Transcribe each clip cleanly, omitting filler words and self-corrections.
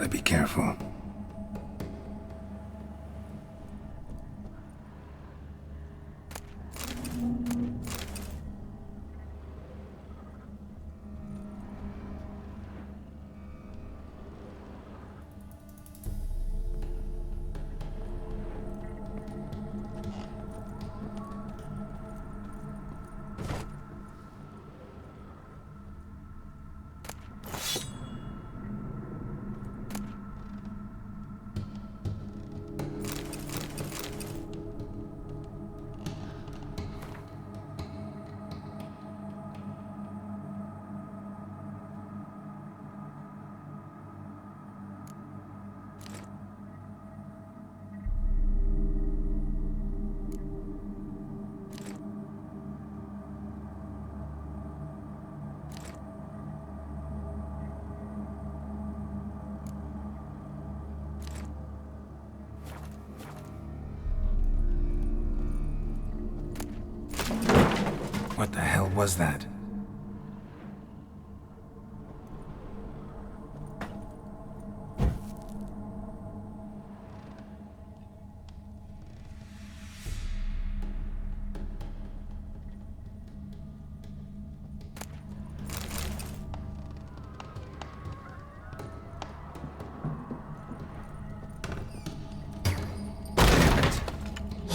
gotta be careful. What the hell was that?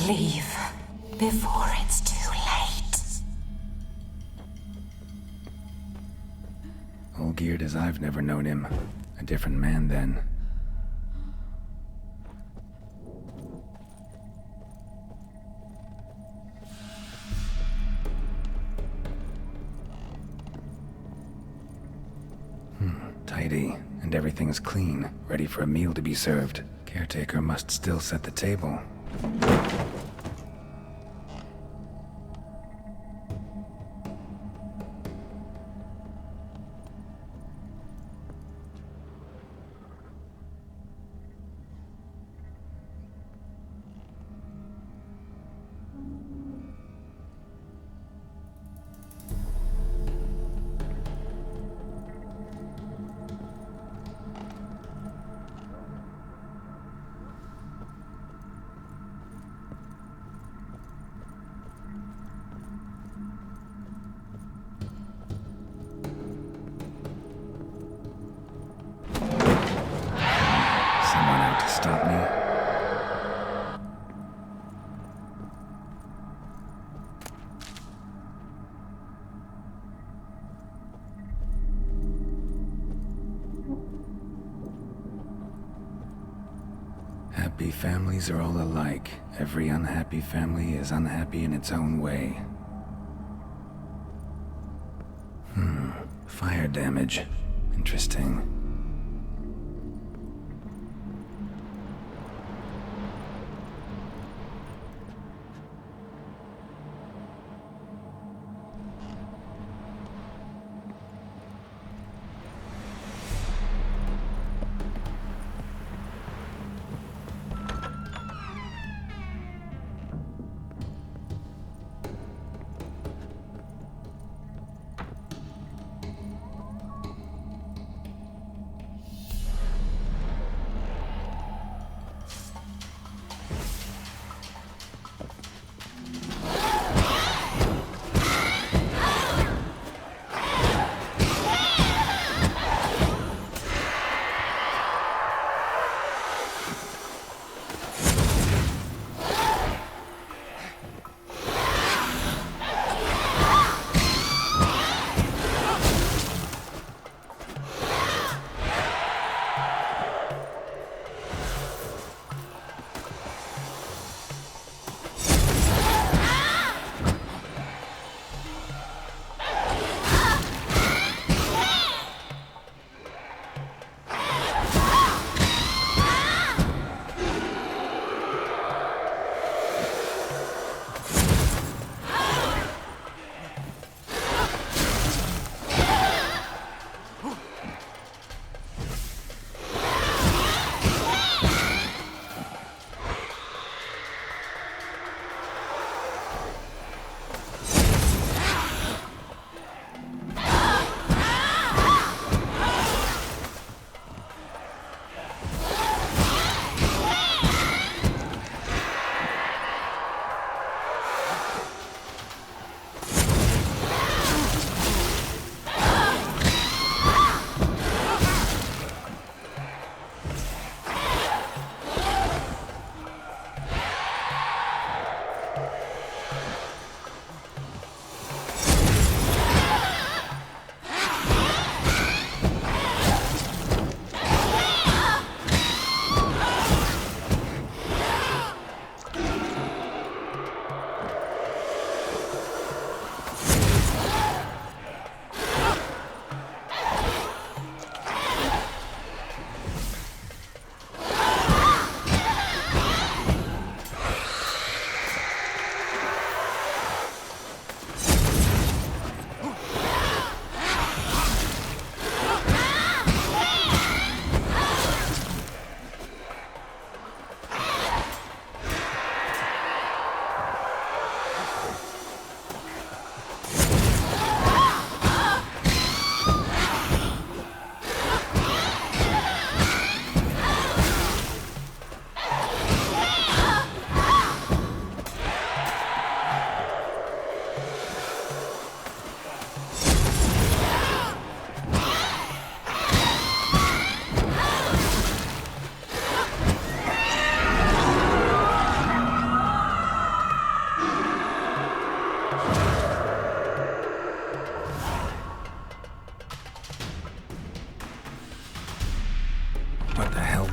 Leave before it's too late. All geared as I've never known him. A different man then. Tidy, and everything's clean, ready for a meal to be served. Caretaker must still set the table. Someone out to stop me? Happy families are all alike. Every unhappy family is unhappy in its own way. Fire damage. Interesting.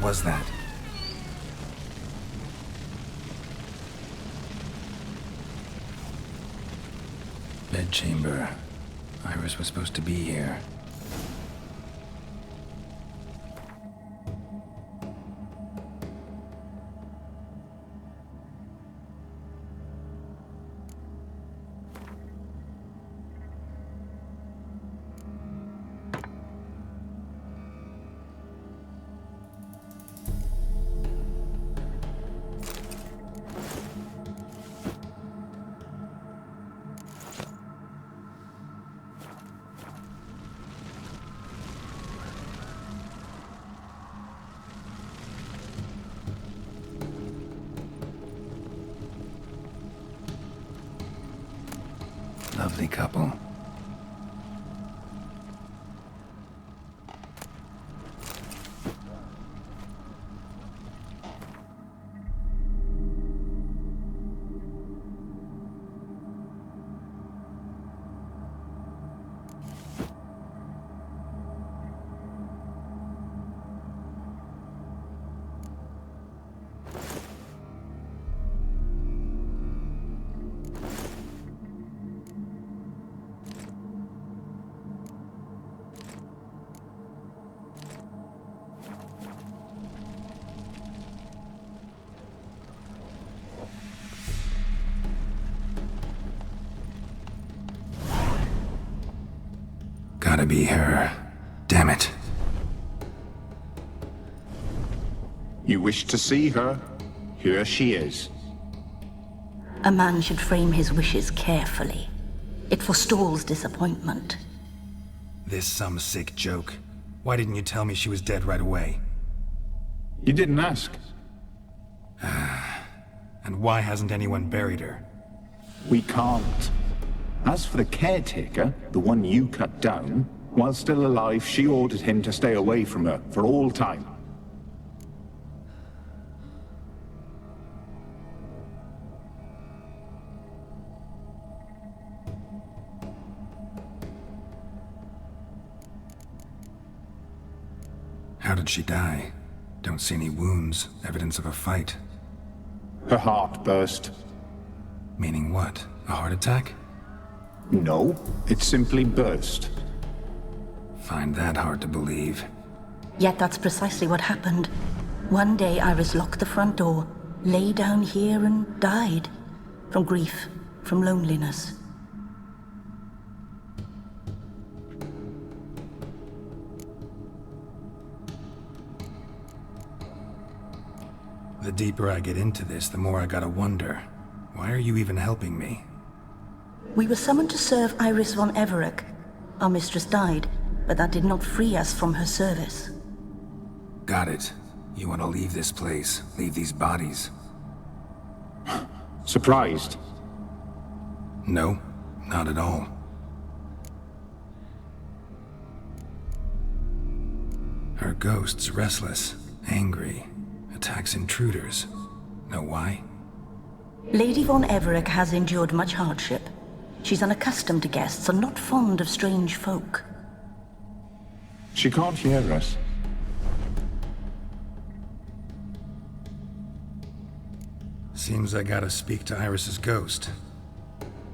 What was that? Bedchamber. Iris was supposed to be here. Lovely couple. Gotta be her. Damn it. You wish to see her? Here she is. A man should frame his wishes carefully. It forestalls disappointment. This some sick joke. Why didn't you tell me she was dead right away? You didn't ask. And why hasn't anyone buried her? We can't. As for the caretaker, the one you cut down, while still alive, she ordered him to stay away from her for all time. How did she die? Don't see any wounds, evidence of a fight. Her heart burst. Meaning what? A heart attack? No, it simply burst. Find that hard to believe. Yet that's precisely what happened. One day Iris locked the front door, lay down here and died. From grief, from loneliness. The deeper I get into this, the more I gotta wonder. Why are you even helping me? We were summoned to serve Iris von Everec. Our mistress died, but that did not free us from her service. Got it. You want to leave this place, leave these bodies? Surprised? No, not at all. Her ghost's restless, angry, attacks intruders. Know why? Lady von Everec has endured much hardship. She's unaccustomed to guests and not fond of strange folk. She can't hear us. Seems I gotta speak to Iris's ghost.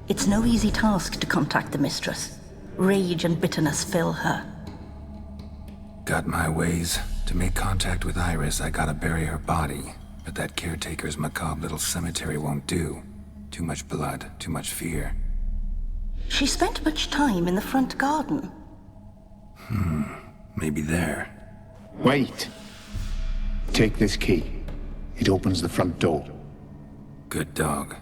It's no easy task to contact the mistress. Rage and bitterness fill her. Got my ways. To make contact with Iris, I gotta bury her body. But that caretaker's macabre little cemetery won't do. Too much blood, too much fear. She spent much time in the front garden. Maybe there. Wait. Take this key. It opens the front door. Good dog.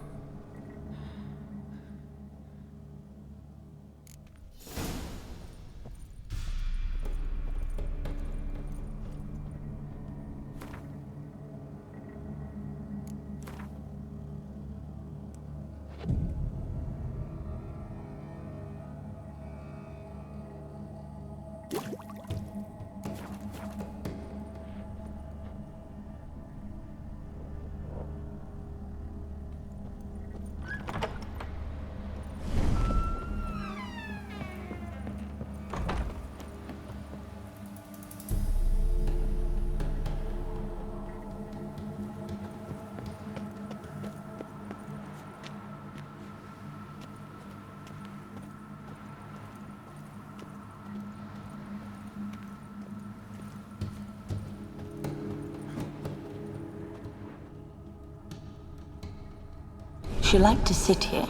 you like to sit here,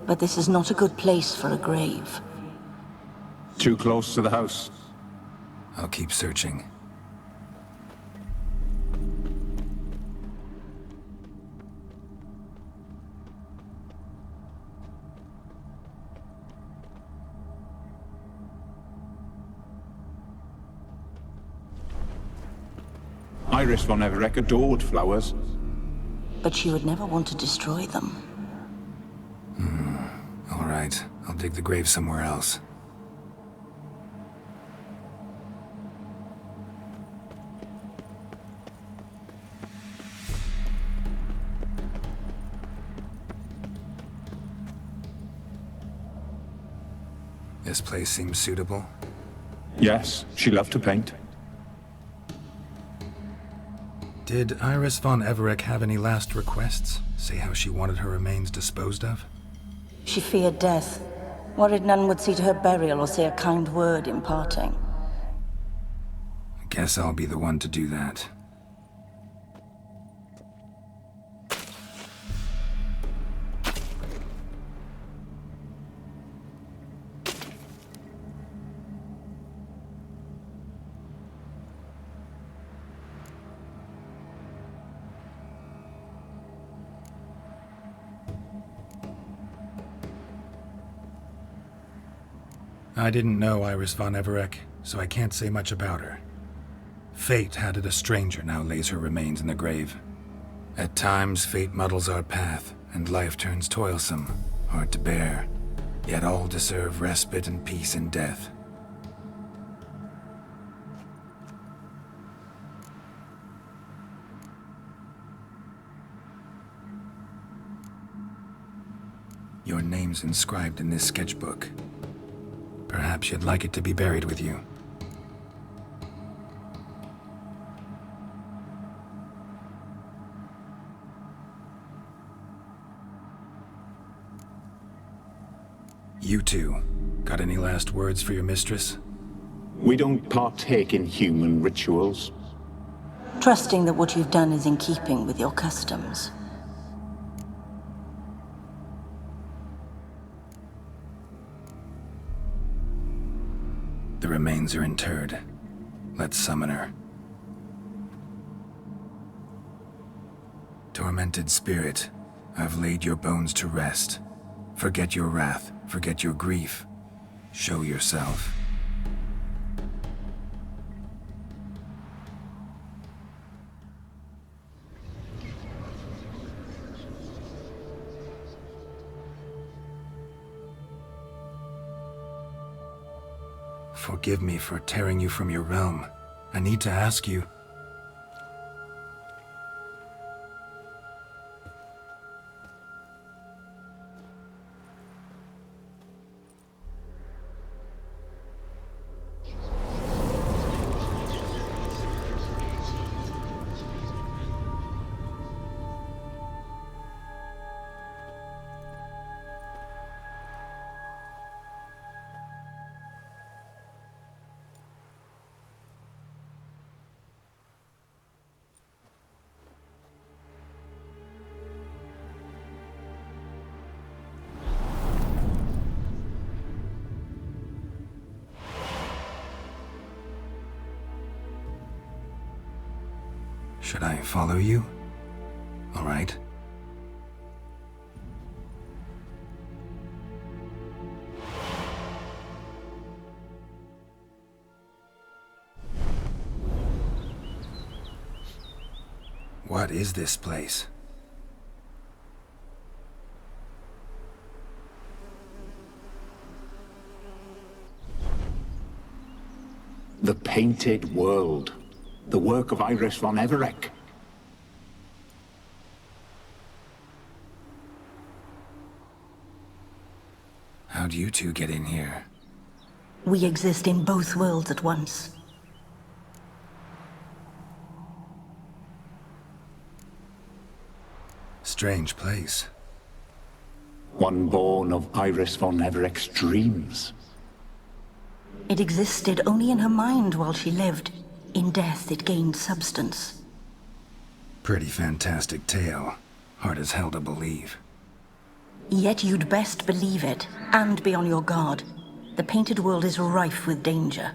but this is not a good place for a grave. Too close to the house. I'll keep searching. Iris von Everec adored flowers. But she would never want to destroy them. All right, I'll dig the grave somewhere else. This place seems suitable. Yes, she loved to paint. Did Iris von Everec have any last requests? Say how she wanted her remains disposed of? She feared death, worried none would see to her burial or say a kind word in parting. I guess I'll be the one to do that. I didn't know Iris von Everec, so I can't say much about her. Fate had it a stranger now lays her remains in the grave. At times, fate muddles our path, and life turns toilsome, hard to bear. Yet all deserve respite and peace in death. Your name's inscribed in this sketchbook. Perhaps you'd like it to be buried with you. You two, got any last words for your mistress? We don't partake in human rituals. Trusting that what you've done is in keeping with your customs. The remains are interred. Let's summon her. Tormented spirit, I've laid your bones to rest. Forget your wrath, forget your grief. Show yourself. Forgive me for tearing you from your realm. I need to ask you. Should I follow you? All right. What is this place? The Painted World. The work of Iris von Everec. How'd you two get in here? We exist in both worlds at once. Strange place. One born of Iris von Everec's dreams. It existed only in her mind while she lived. In death, it gained substance. Pretty fantastic tale. Hard as hell to believe. Yet you'd best believe it, and be on your guard. The painted world is rife with danger.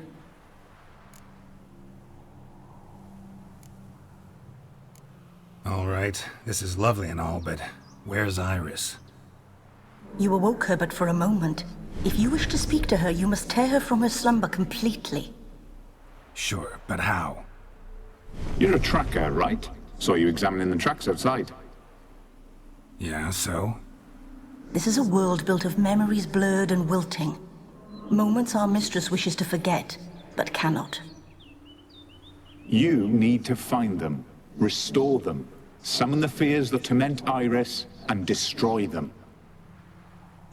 All right, this is lovely and all, but where's Iris? You awoke her but for a moment. If you wish to speak to her, you must tear her from her slumber completely. Sure, but how? You're a tracker, right? Saw you examining the tracks outside. Yeah, so? This is a world built of memories blurred and wilting. Moments our mistress wishes to forget, but cannot. You need to find them, restore them, summon the fears that torment Iris, and destroy them.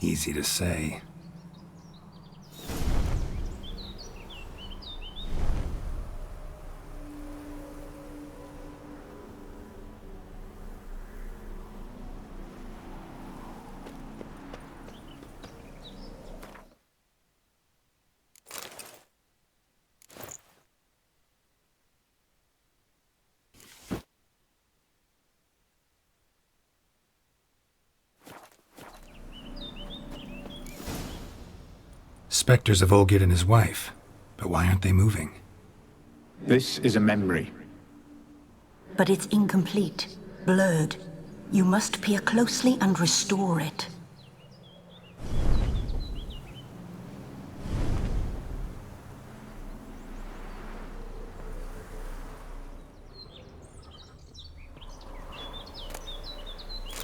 Easy to say. Spectres of Olgierd and his wife. But why aren't they moving? This is a memory. But it's incomplete, blurred. You must peer closely and restore it.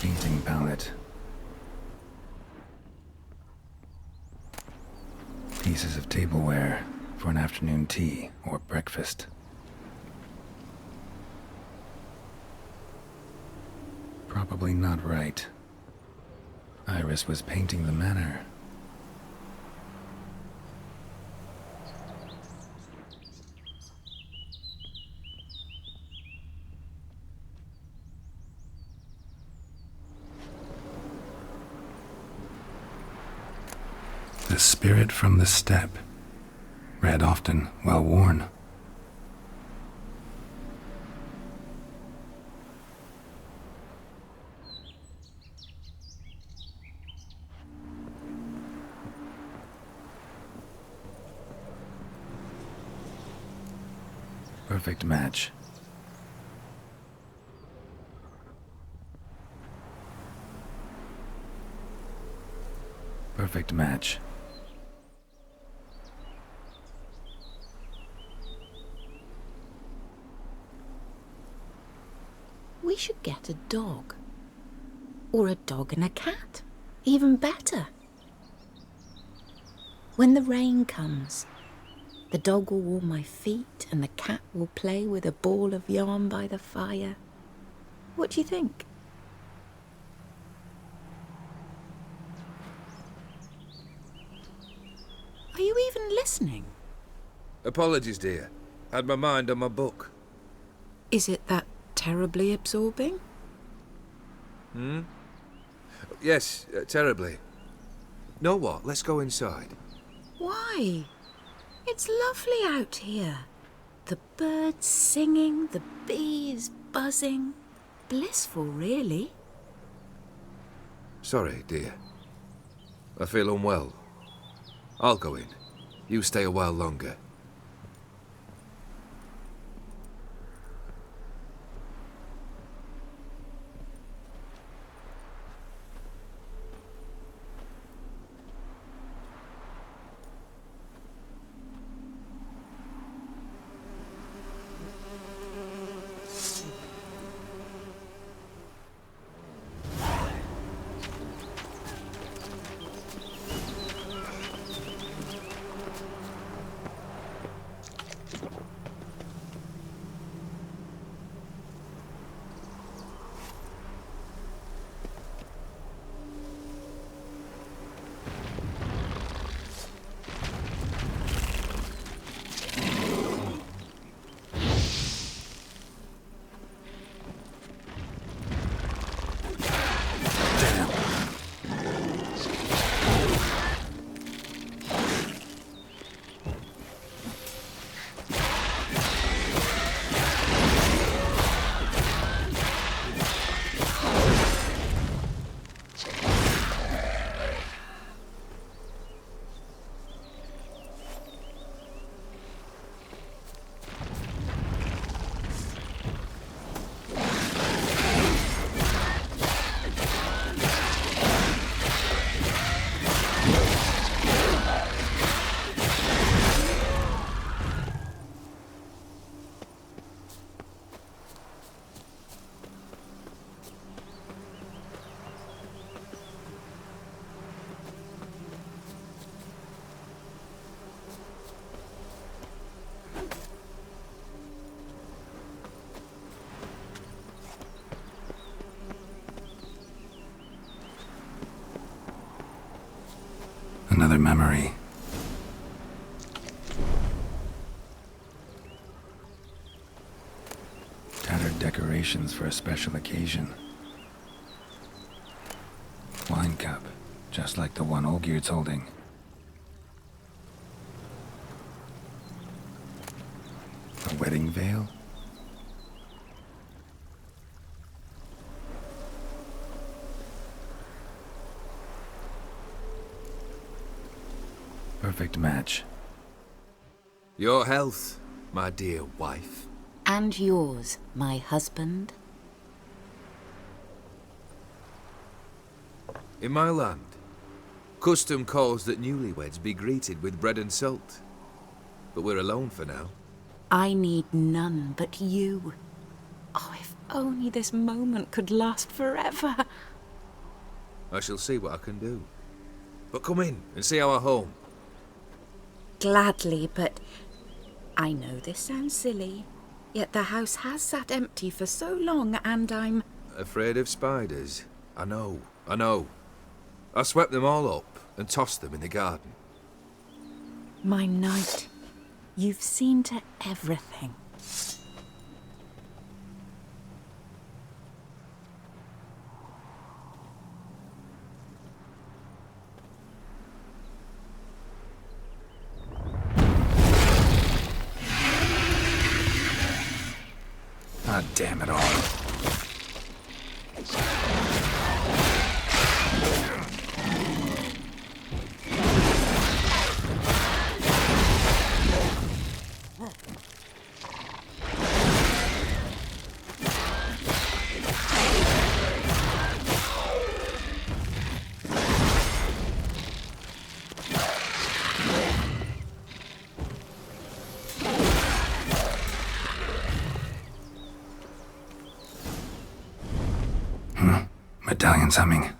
Painting palette. Pieces of tableware for an afternoon tea or breakfast. Probably not right. Iris was painting the manor. The spirit from the steppe. Read often, well worn. Perfect match. Perfect match. We should get a dog. Or a dog and a cat. Even better. When the rain comes, the dog will warm my feet and the cat will play with a ball of yarn by the fire. What do you think? Are you even listening? Apologies, dear. Had my mind on my book. Is it that terribly absorbing? Yes, terribly. Know what? Let's go inside. Why? It's lovely out here. The birds singing, the bees buzzing. Blissful, really. Sorry, dear. I feel unwell. I'll go in. You stay a while longer. another memory. Tattered decorations for a special occasion. Wine cup, just like the one Olgierd's holding. A wedding veil? Perfect match. Your health, my dear wife. And yours, my husband. In my land, custom calls that newlyweds be greeted with bread and salt. But we're alone for now. I need none but you. Oh, if only this moment could last forever. I shall see what I can do. But come in and see our home. Gladly, but I know this sounds silly, yet the house has sat empty for so long and I'm... Afraid of spiders? I know. I swept them all up and tossed them in the garden. My knight, you've seen to everything. Ah, damn it all. Medallion's humming.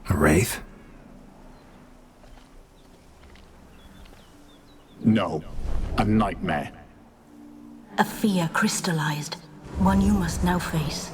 A wraith? No, a nightmare. A fear crystallized, one you must now face.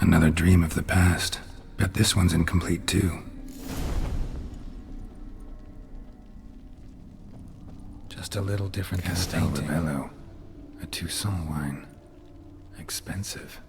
Another dream of the past. Bet this one's incomplete too. Just a little different Castel Rebello. A Toussaint wine. Expensive.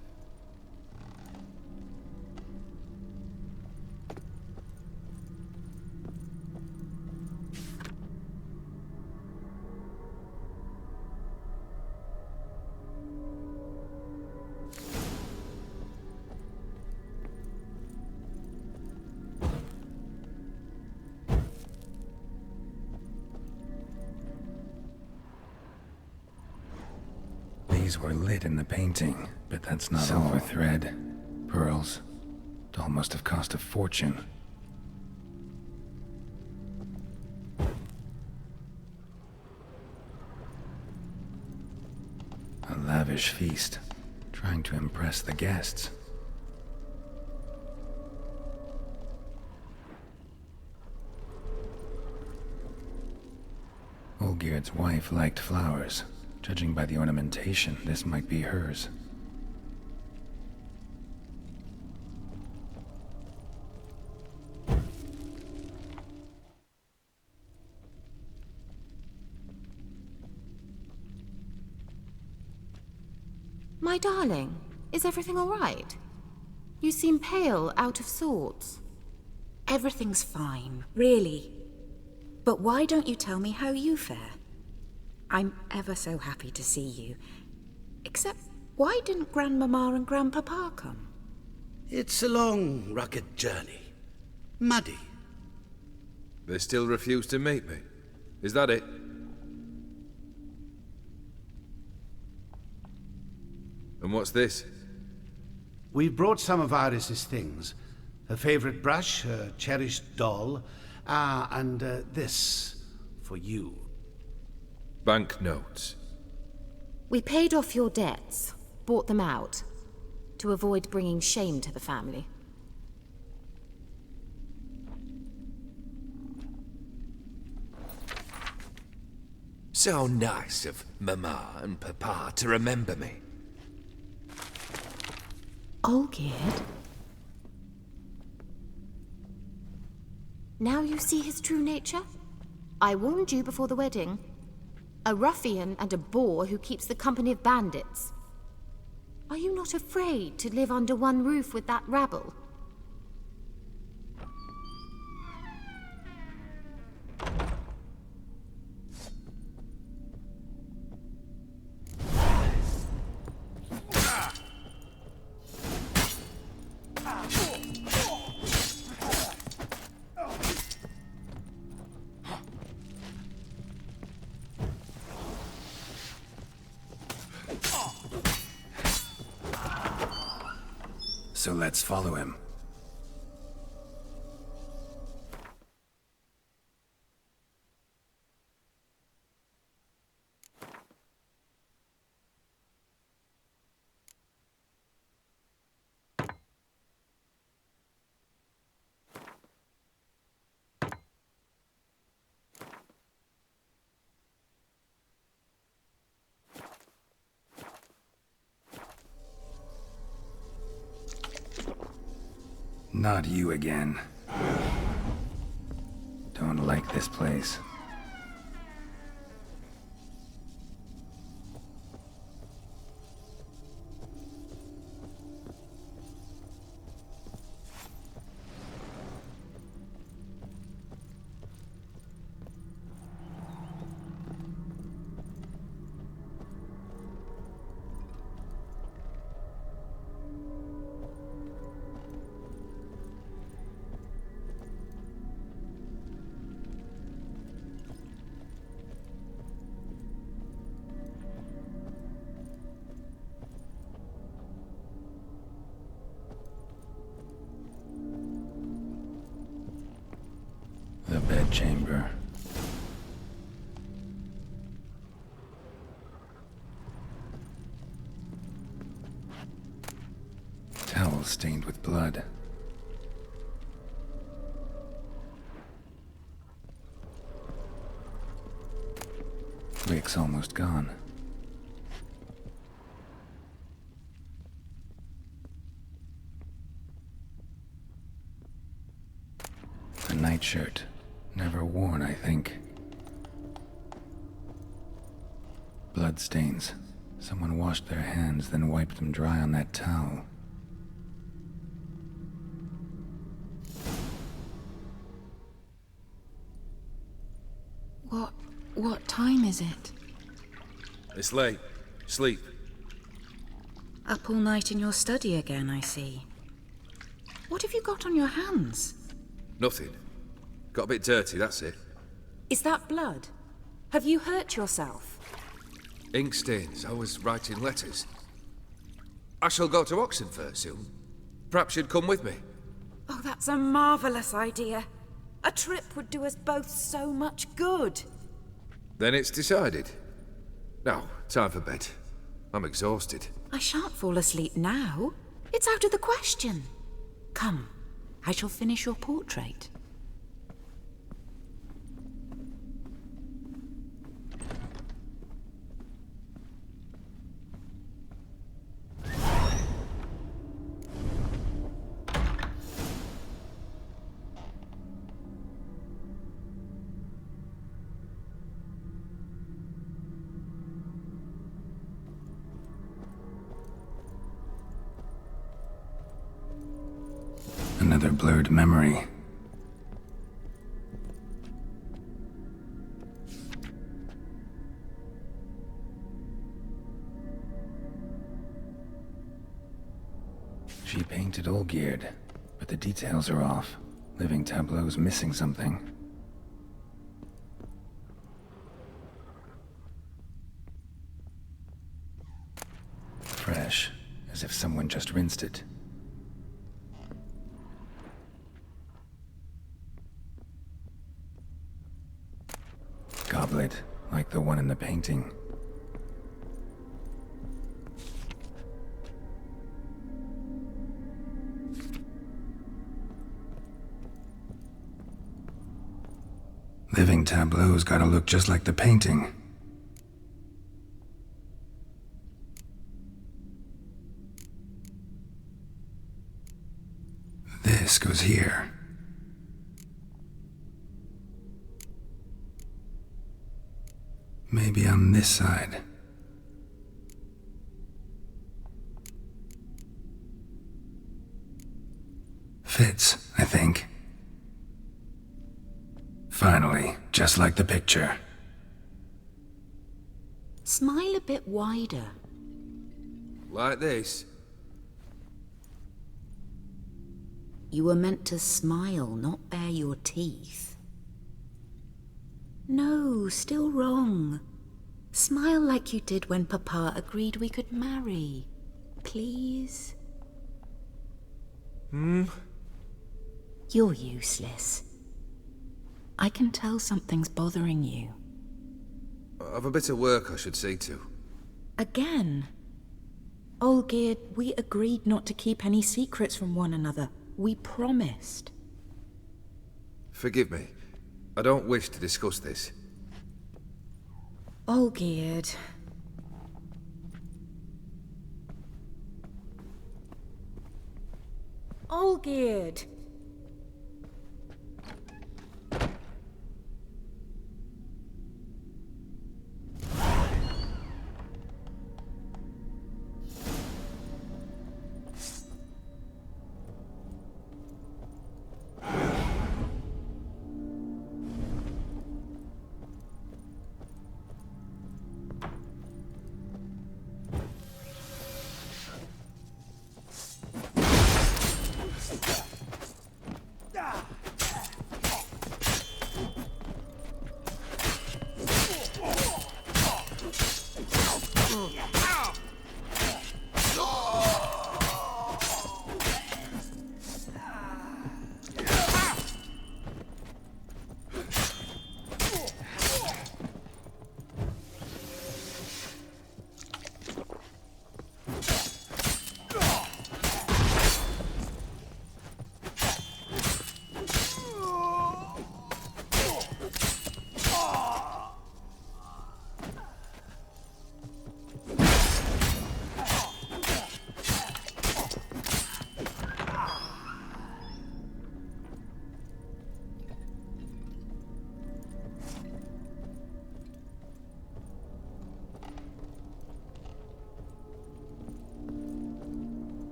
These were lit in the painting, but that's not all. Silver thread, pearls. It all must have cost a fortune. A lavish feast, trying to impress the guests. Olgierd's wife liked flowers. Judging by the ornamentation, this might be hers. My darling, is everything all right? You seem pale, out of sorts. Everything's fine, really. But why don't you tell me how you fare? I'm ever so happy to see you. Except, why didn't Grandmama and Grandpapa come? It's a long, rugged journey. Muddy. They still refuse to meet me. Is that it? And what's this? We've brought some of Iris's things. Her favorite brush, her cherished doll, and this for you. Banknotes. We paid off your debts, bought them out, to avoid bringing shame to the family. So nice of Mama and Papa to remember me. Olgierd? Now you see his true nature? I warned you before the wedding. A ruffian and a boor who keeps the company of bandits. Are you not afraid to live under one roof with that rabble? So let's follow him. Not you again. Don't like this place. The bedchamber. Towel stained with blood. Wick's almost gone. A nightshirt. Never worn, I think. Bloodstains. Someone washed their hands, then wiped them dry on that towel. What time is it? It's late. Sleep. Up all night in your study again, I see. What have you got on your hands? Nothing. Got a bit dirty, that's it. Is that blood? Have you hurt yourself? Ink stains. I was writing letters. I shall go to Oxenfurt soon. Perhaps you'd come with me. Oh, that's a marvelous idea. A trip would do us both so much good. Then it's decided. Now, time for bed. I'm exhausted. I shan't fall asleep now. It's out of the question. Come, I shall finish your portrait. another blurred memory. She painted Olgierd, but the details are off. Living Tableau's missing something. Fresh, as if someone just rinsed it. Goblet, like the one in the painting. Living Tableau's gotta look just like the painting. This goes here. Maybe on this side. Fits, I think. Finally, just like the picture. Smile a bit wider. Like this? You were meant to smile, not bare your teeth. No, still wrong. Smile like you did when Papa agreed we could marry. Please? You're useless. I can tell something's bothering you. I've a bit of work I should see to. Again? Olgierd, we agreed not to keep any secrets from one another. We promised. Forgive me. I don't wish to discuss this. Olgierd. Olgierd!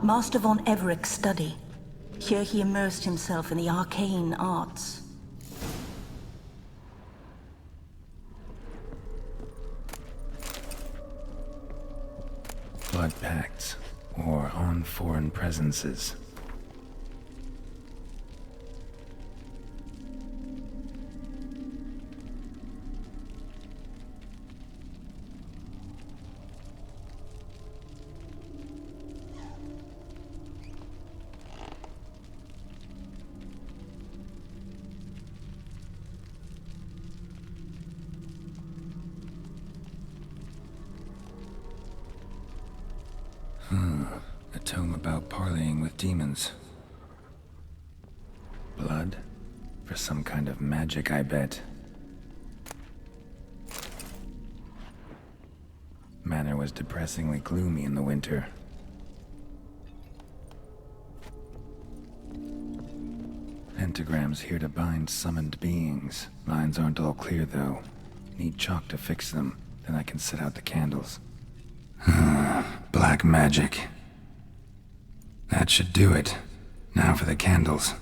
Master von Everek's study. Here he immersed himself in the arcane arts. Blood pacts, or on foreign presences. A tome about parleying with demons. Blood? For some kind of magic, I bet. Manor was depressingly gloomy in the winter. Pentagrams here to bind summoned beings. Lines aren't all clear, though. Need chalk to fix them, then I can set out the candles. Black magic. That should do it. Now for the candles.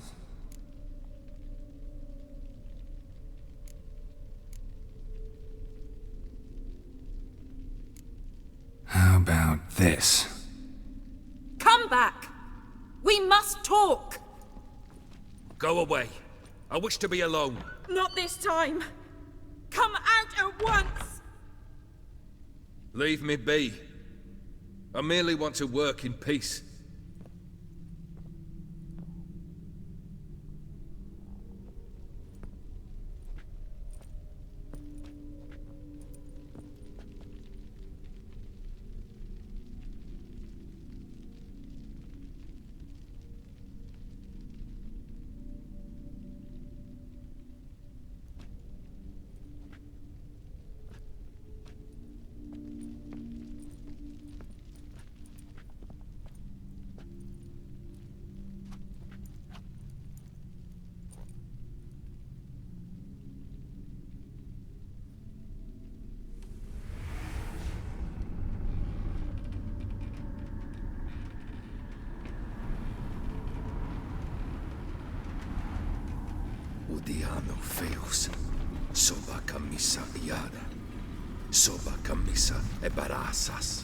How about this? Come back! We must talk! Go away. I wish to be alone. Not this time! Come out at once! Leave me be. I merely want to work in peace. Udiano feus, soba camisa iada, soba camisa e barasas.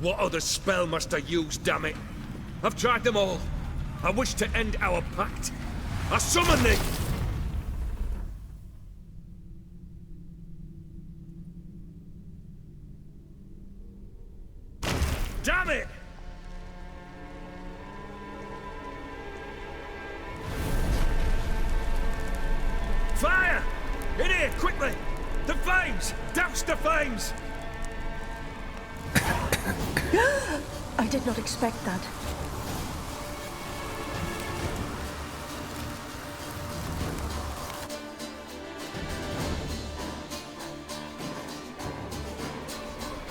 What other spell must I use, damn it? I've tried them all. I wish to end our pact. I summon thee! Damn it! Fire! In here, quickly! The flames! Douse the flames! I did not expect that.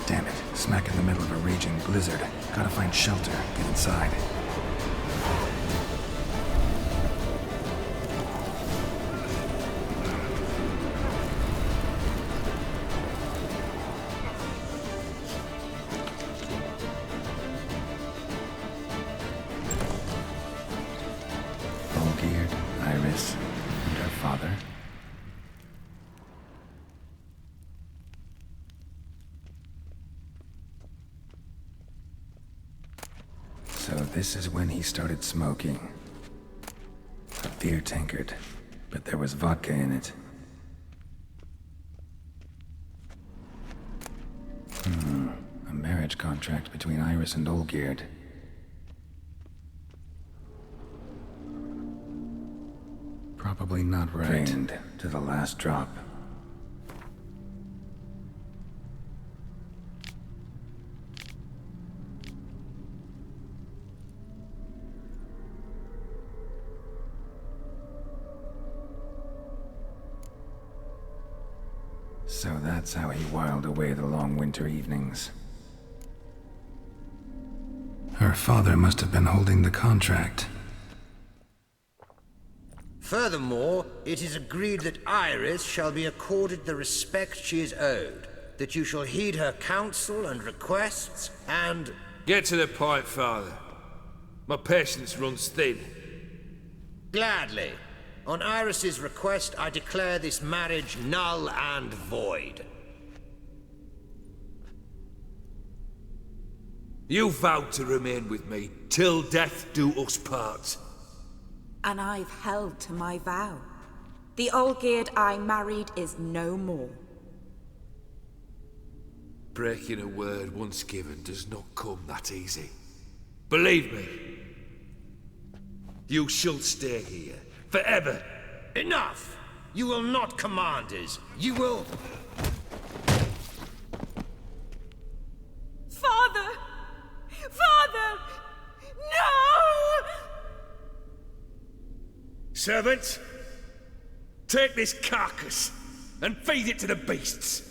Damn it. Smack in the middle of a raging blizzard. Gotta find shelter. Get inside. Olgierd, Iris, and her father. So this is when he started smoking. A beer tankard, but there was vodka in it. A marriage contract between Iris and Olgierd. Probably not right. Drained to the last drop. So that's how he whiled away the long winter evenings. Her father must have been holding the contract. Furthermore, it is agreed that Iris shall be accorded the respect she is owed, that you shall heed her counsel and requests, and... Get to the point, Father. My patience runs thin. Gladly. On Iris's request, I declare this marriage null and void. You vowed to remain with me till death do us part. And I've held to my vow. The Olgierd I married is no more. Breaking a word once given does not come that easy. Believe me. You shall stay here, forever. Enough! You will not command us. You will... Father! Father! No! Servants, take this carcass and feed it to the beasts.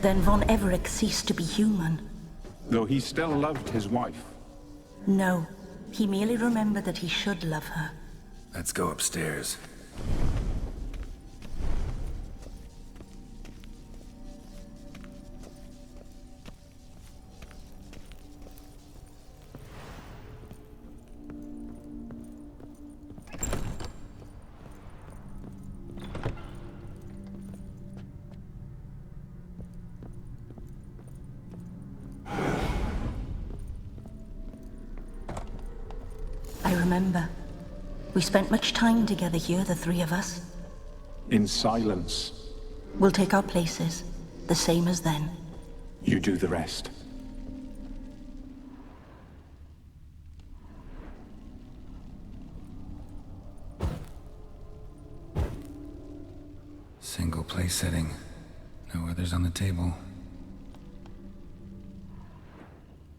Then Von Everec ceased to be human. Though he still loved his wife. No, he merely remembered that he should love her. Let's go upstairs. I remember. We spent much time together here, the three of us. In silence. We'll take our places, the same as then. You do the rest. Single place setting. No others on the table.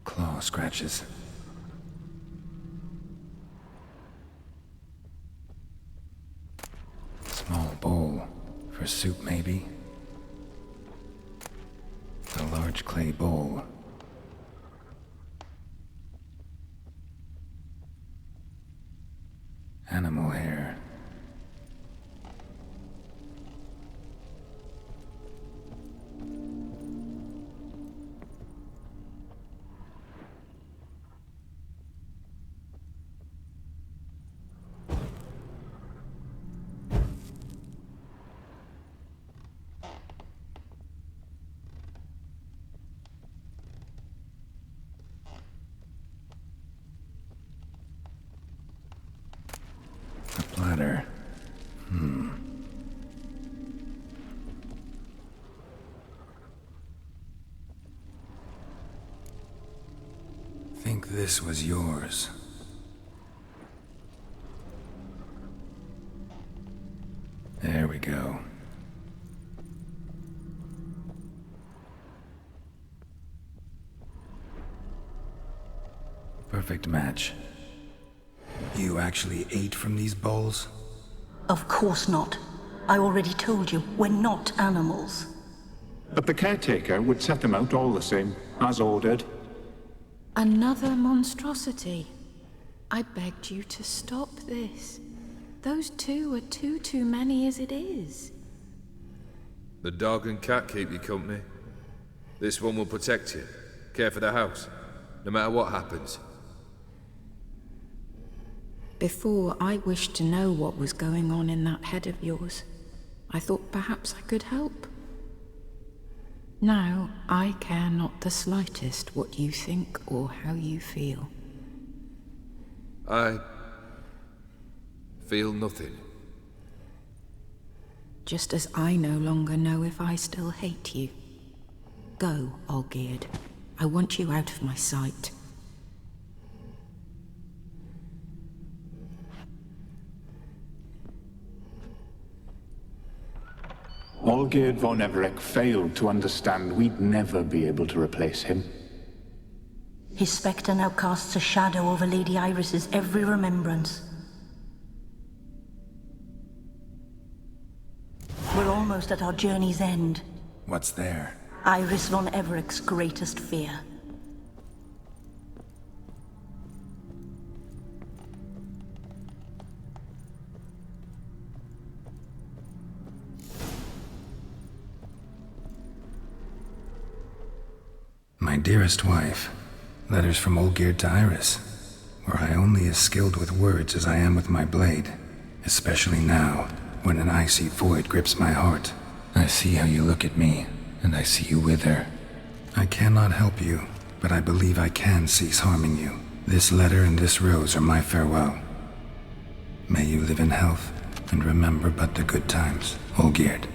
Claw scratches. Small bowl. For soup, maybe? A large clay bowl. Animal hair. Bladder. Think this was yours. There we go. Perfect match. You actually ate from these bowls? Of course not. I already told you, we're not animals. But the caretaker would set them out all the same, as ordered. Another monstrosity. I begged you to stop this. Those two are too many as it is. The dog and cat keep you company. This one will protect you, care for the house, no matter what happens. Before, I wished to know what was going on in that head of yours. I thought perhaps I could help. Now, I care not the slightest what you think or how you feel. I feel nothing. Just as I no longer know if I still hate you. Go, Olgierd. I want you out of my sight. Olgierd von Everec failed to understand we'd never be able to replace him. His spectre now casts a shadow over Lady Iris's every remembrance. We're almost at our journey's end. What's there? Iris von Everec's greatest fear. My dearest wife, letters from Olgierd to Iris, were I only as skilled with words as I am with my blade, especially now, when an icy void grips my heart. I see how you look at me, and I see you wither. I cannot help you, but I believe I can cease harming you. This letter and this rose are my farewell. May you live in health, and remember but the good times, Olgierd.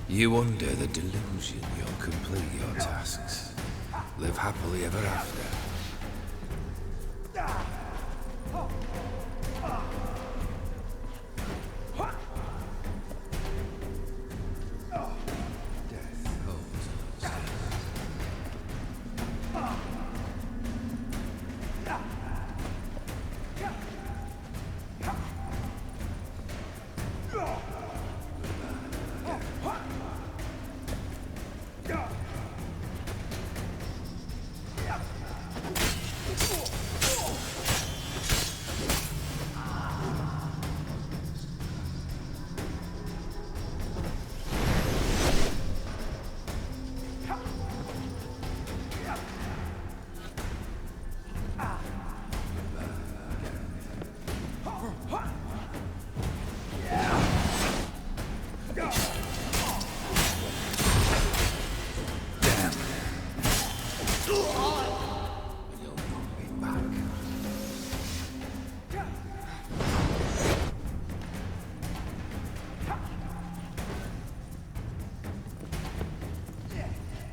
You under the delusion you'll complete your tasks. Live happily ever after.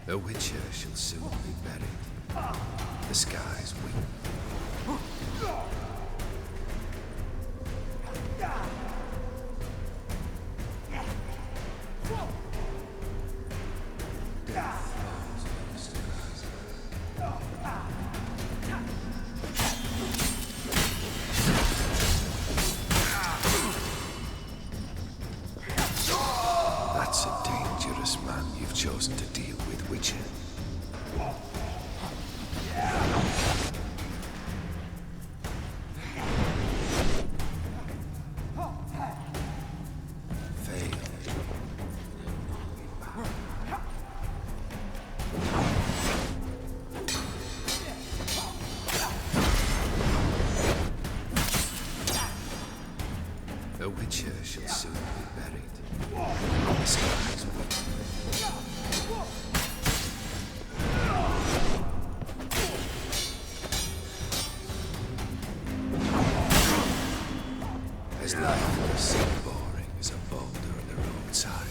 A witcher shall soon be buried. The skies weep. That's a dangerous man you've chosen to deal with, Witcher. Fail. A witcher shall soon be buried. The skies weep. As lifeless and boring as a boulder on the roadside.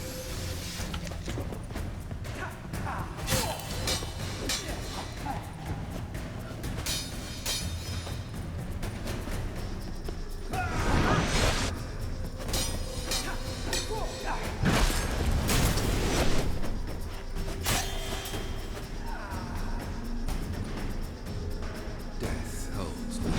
Death holds no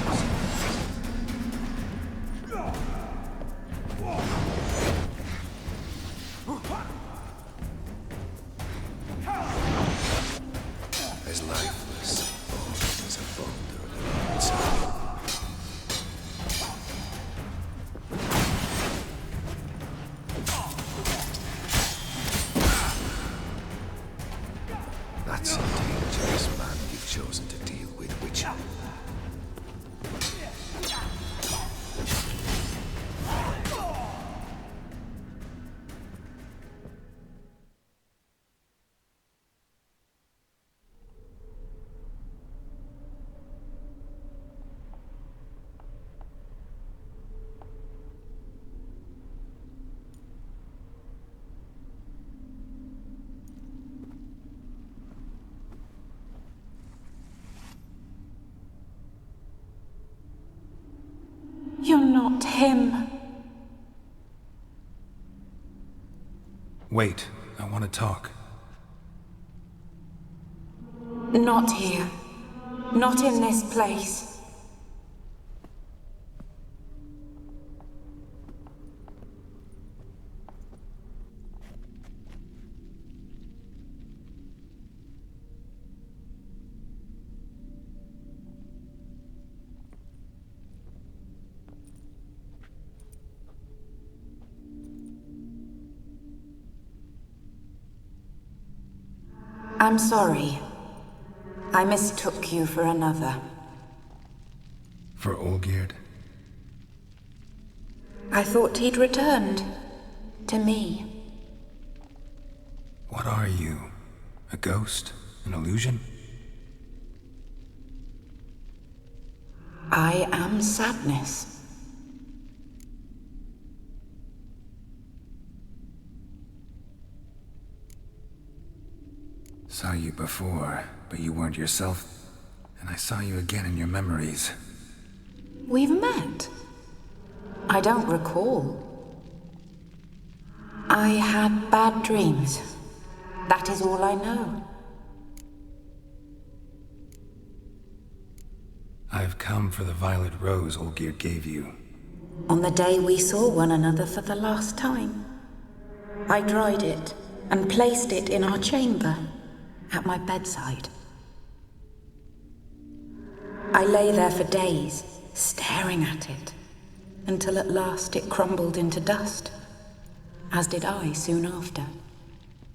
as lifeless and boring as a boulder on the roadside. That's a dangerous man you've chosen to deal with, Witcher. You're not him. Wait, I want to talk. Not here. Not in this place. I'm sorry. I mistook you for another. For Olgierd? I thought he'd returned. To me. What are you? A ghost? An illusion? I am sadness. Saw you before, but you weren't yourself. And I saw you again in your memories. We've met. I don't recall. I had bad dreams. That is all I know. I've come for the violet rose Olgierd gave you. On the day we saw one another for the last time, I dried it and placed it in our chamber, at my bedside. I lay there for days, staring at it, until at last it crumbled into dust, as did I soon after.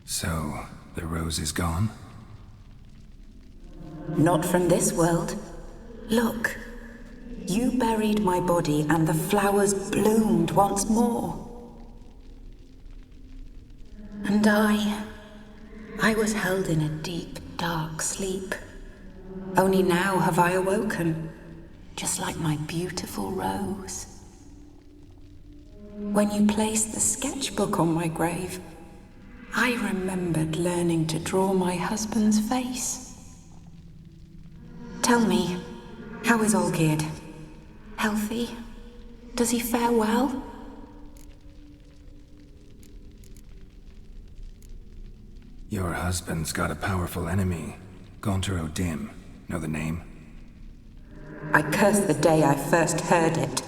So, the rose is gone? Not from this world. Look, you buried my body and the flowers bloomed once more. And I was held in a deep, dark sleep. Only now have I awoken, just like my beautiful rose. When you placed the sketchbook on my grave, I remembered learning to draw my husband's face. Tell me, how is Olgierd? Healthy? Does he fare well? Your husband's got a powerful enemy. Gaunter O'Dim. Know the name? I curse the day I first heard it.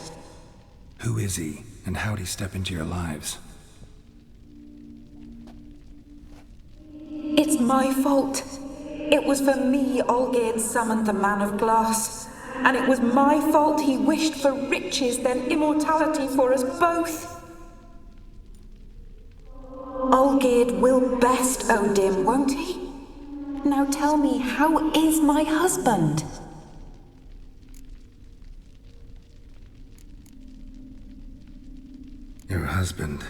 Who is he, and how'd he step into your lives? It's my fault. It was for me Olgierd summoned the Man of Glass. And it was my fault he wished for riches, then immortality for us both. Olgierd will best O'Dim, won't he? Now tell me, how is my husband? Your husband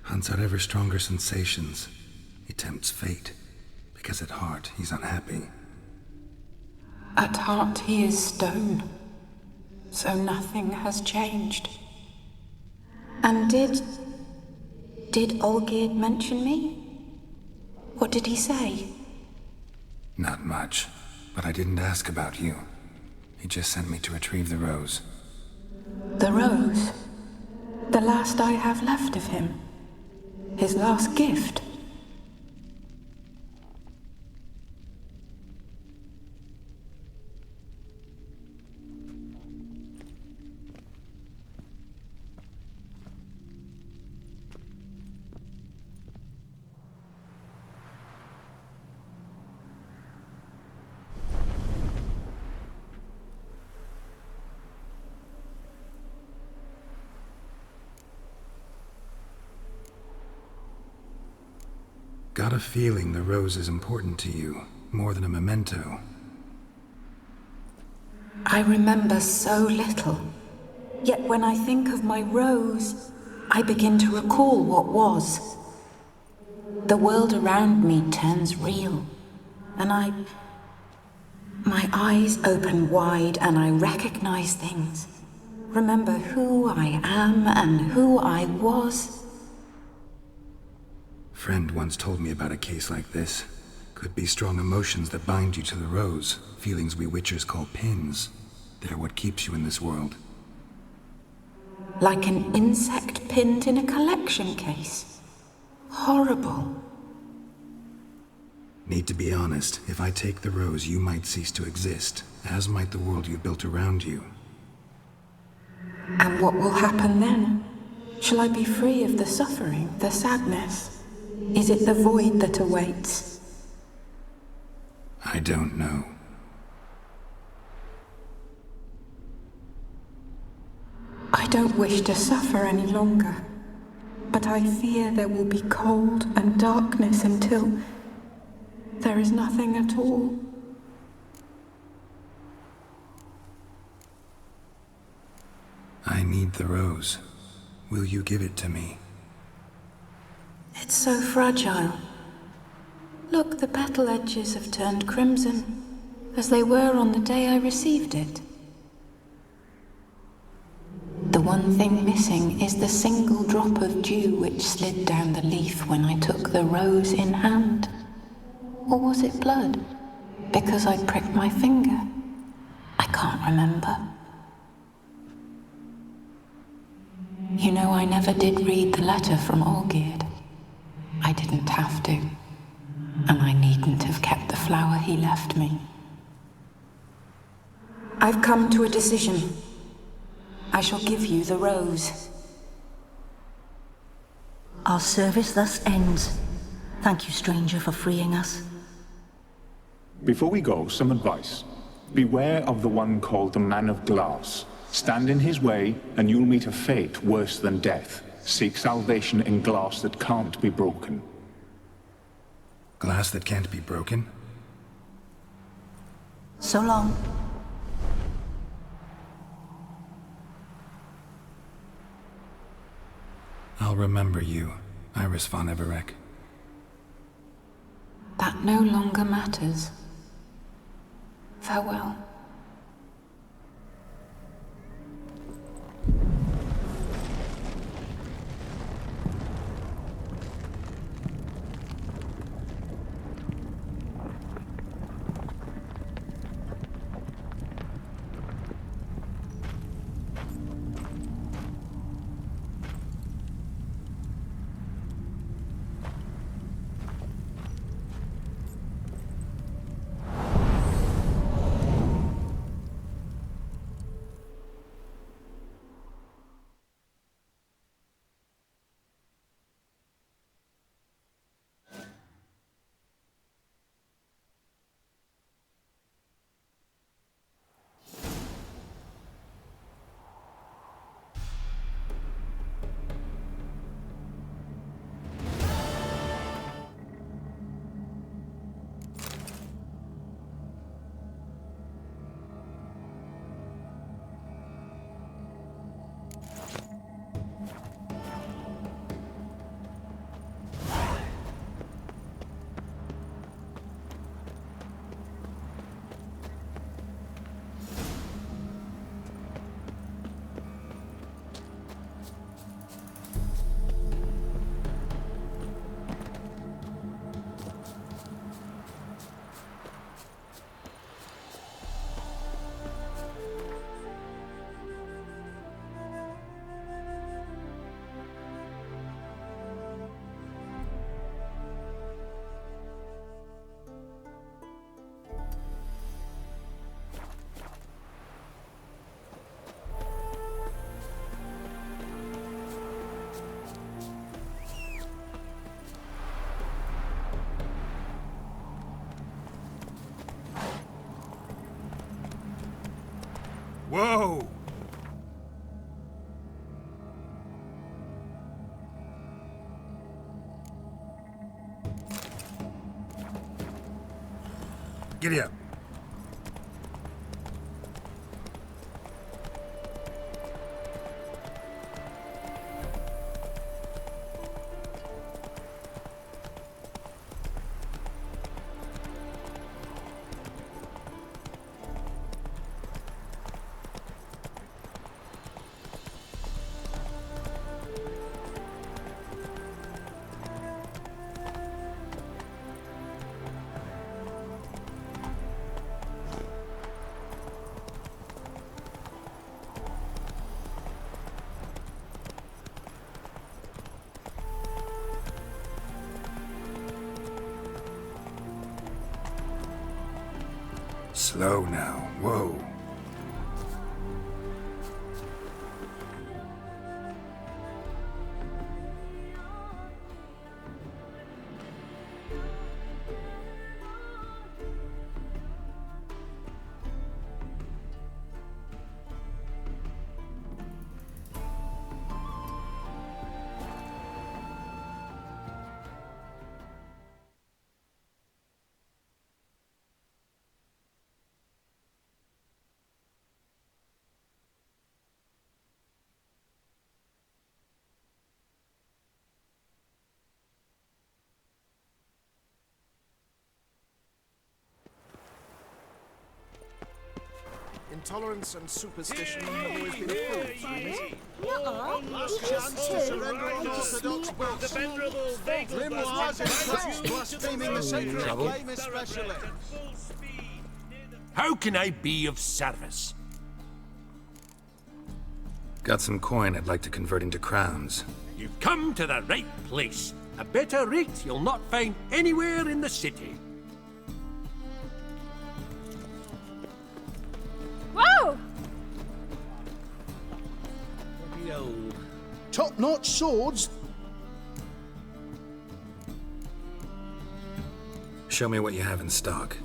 hunts out ever stronger sensations. He tempts fate, because at heart he's unhappy. At heart he is stone, so nothing has changed. And did Olgierd mention me? What did he say? Not much, but I didn't ask about you. He just sent me to retrieve the rose. The rose? The last I have left of him? His last gift? Got a feeling the rose is important to you, more than a memento. I remember so little. Yet when I think of my rose, I begin to recall what was. The world around me turns real, and my eyes open wide and I recognize things. Remember who I am and who I was. Friend once told me about a case like this. Could be strong emotions that bind you to the rose, feelings we witchers call pins. They're what keeps you in this world. Like an insect pinned in a collection case. Horrible. Need to be honest, if I take the rose, you might cease to exist, as might the world you built around you. And what will happen then? Shall I be free of the suffering, the sadness? Is it the void that awaits? I don't know. I don't wish to suffer any longer, but I fear there will be cold and darkness until there is nothing at all. I need the rose. Will you give it to me? It's so fragile. Look, the petal edges have turned crimson, as they were on the day I received it. The one thing missing is the single drop of dew which slid down the leaf when I took the rose in hand. Or was it blood? Because I pricked my finger. I can't remember. You know, I never did read the letter from Olgierd. I didn't have to. And I needn't have kept the flower he left me. I've come to a decision. I shall give you the rose. Our service thus ends. Thank you, stranger, for freeing us. Before we go, some advice. Beware of the one called the Man of Glass. Stand in his way, and you'll meet a fate worse than death. Seek salvation in glass that can't be broken. Glass that can't be broken? So long. I'll remember you, Iris von Everec. That no longer matters. Farewell. Whoa! Giddy up. Slow now. Whoa. intolerance and superstition have always been approved by me. Last chance to surrender unorthodox books. The venerable Grimoires and tracts blaspheming the sacred flame especially. How can I be of service? Got some coin I'd like to convert into crowns. You've come to the right place. A better rate you'll not find anywhere in the city. Whoa! Top-notch swords. Show me what you have in stock.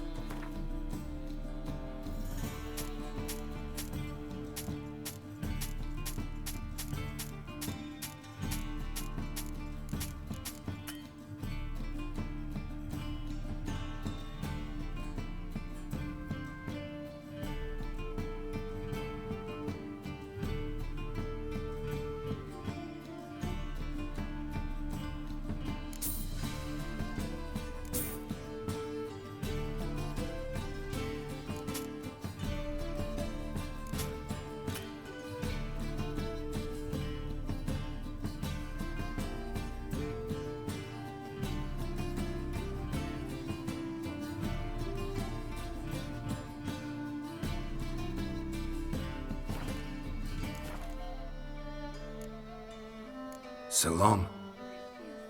So long.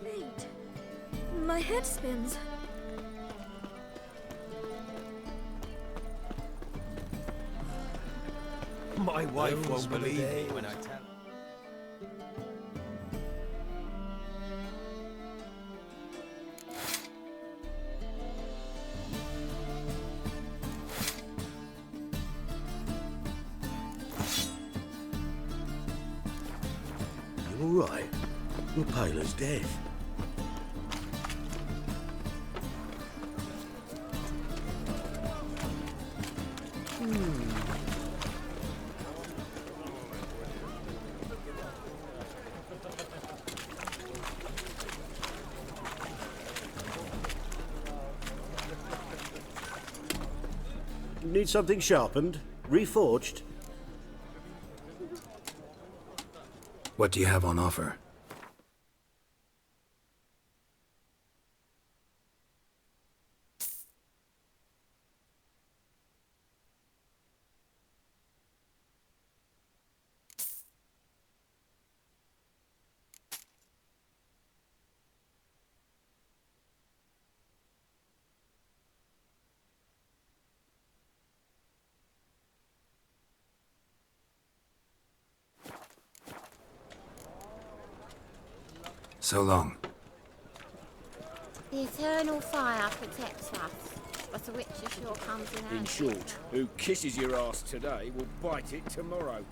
Wait. My head spins. My wife won't believe me when I tell her. You all right? Your Pilar's dead. Need something sharpened? Reforged? What do you have on offer? So long. The eternal fire protects us, but the witcher sure comes in handy. In short, who kisses your ass today will bite it tomorrow.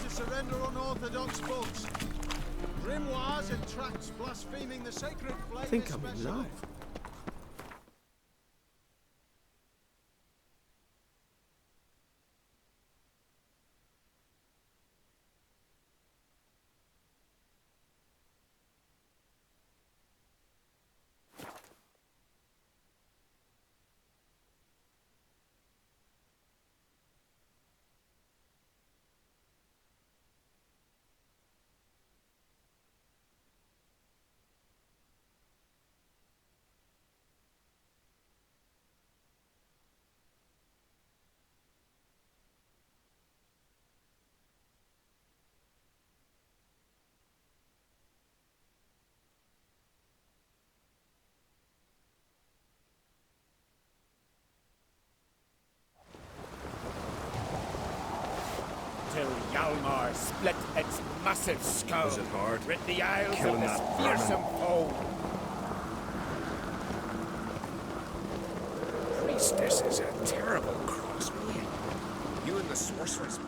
Surrender unorthodox books. Grimoires and tracts blaspheming the sacred flame. I think I'm in love. Till Hjalmar split its massive skull. Was it hard? Rid the Isles Killing of this that fearsome foe. Priestess is a terrible crossway. You and the sorceress both.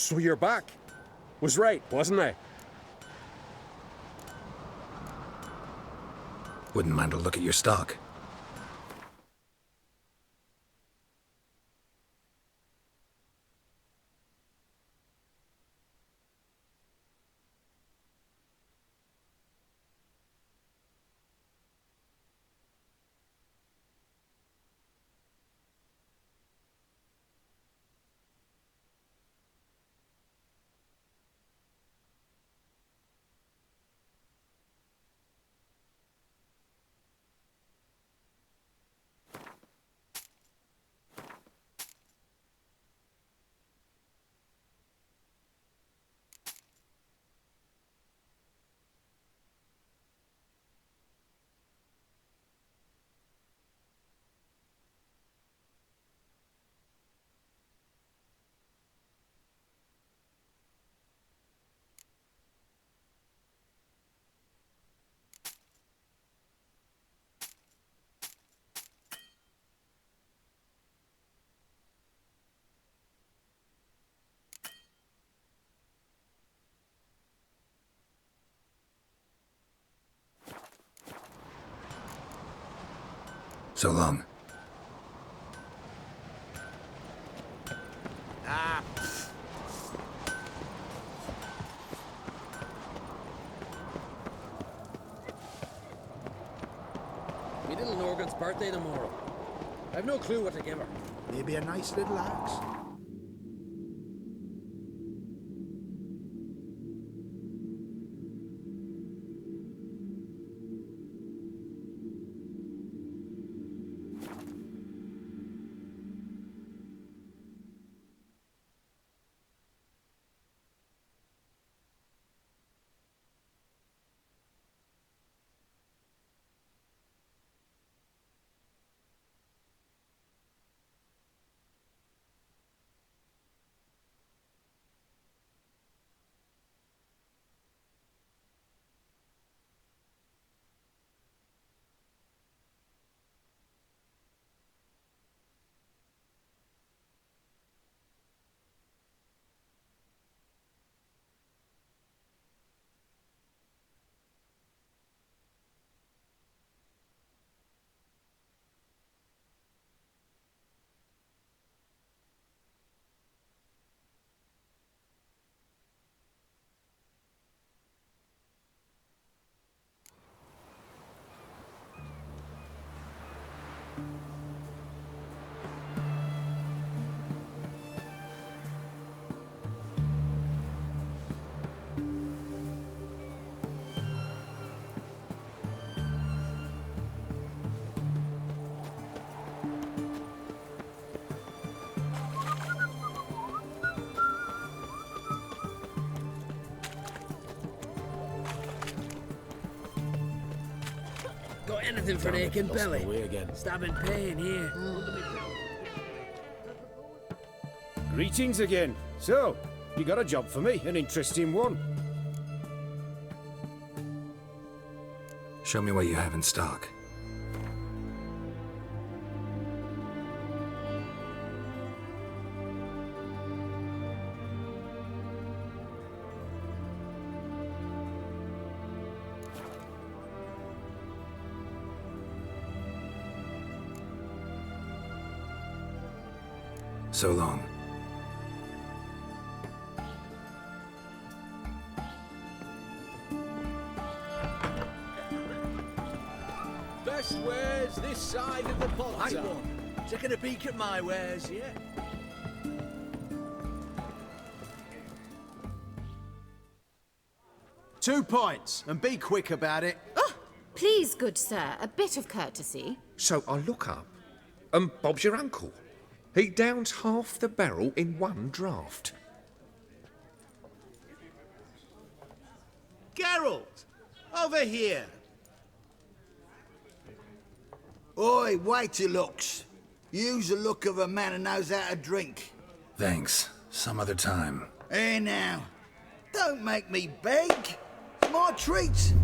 So you're back. Was right, wasn't I? Wouldn't mind a look at your stock. So long. Me little Norgan's birthday tomorrow. I've no clue what to give her. Maybe a nice little axe. Got anything for an aching belly? Away again. Stabbing pain here. Greetings again. So, you got a job for me, an interesting one. Show me what you have in stock. So long. Best wares this side of the pond. Hang on. Taking a peek at my wares, yeah? Two pints, and be quick about it. Oh, please, good sir, a bit of courtesy. So I look up, and Bob's your uncle. He downs half the barrel in one draught. Geralt! Over here! Oi, wait your looks. Use the look of a man who knows how to drink. Thanks. Some other time. Here now. Don't make me beg. It's my treat.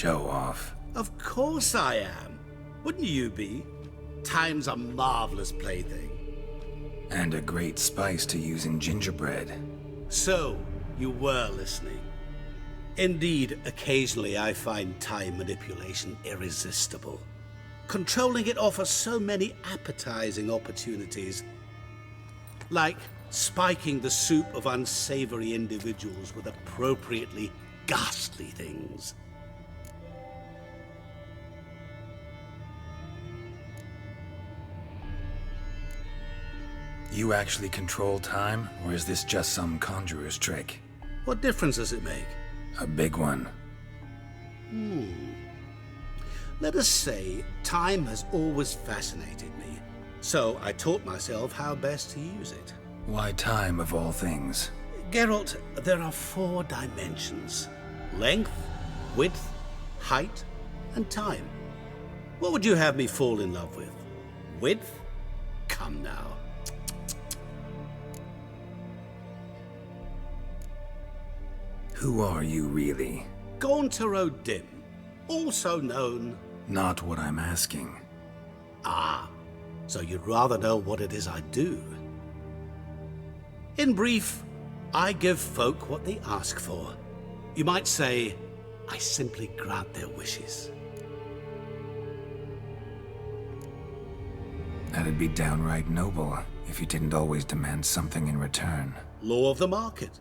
Show off. Of course I am. Wouldn't you be? Time's a marvelous plaything. And a great spice to use in gingerbread. So, you were listening. Indeed, occasionally I find time manipulation irresistible. Controlling it offers so many appetizing opportunities. Like spiking the soup of unsavory individuals with appropriately ghastly things. You actually control time, or is this just some conjurer's trick? What difference does it make? A big one. Let us say time has always fascinated me, so I taught myself how best to use it. Why time, of all things? Geralt, there are 4 dimensions. Length, width, height, and time. What would you have me fall in love with? Width? Come now. Who are you, really? Gaunter O'Dim, also known... Not what I'm asking. Ah, so you'd rather know what it is I do. In brief, I give folk what they ask for. You might say, I simply grant their wishes. That'd be downright noble, if you didn't always demand something in return. Law of the market.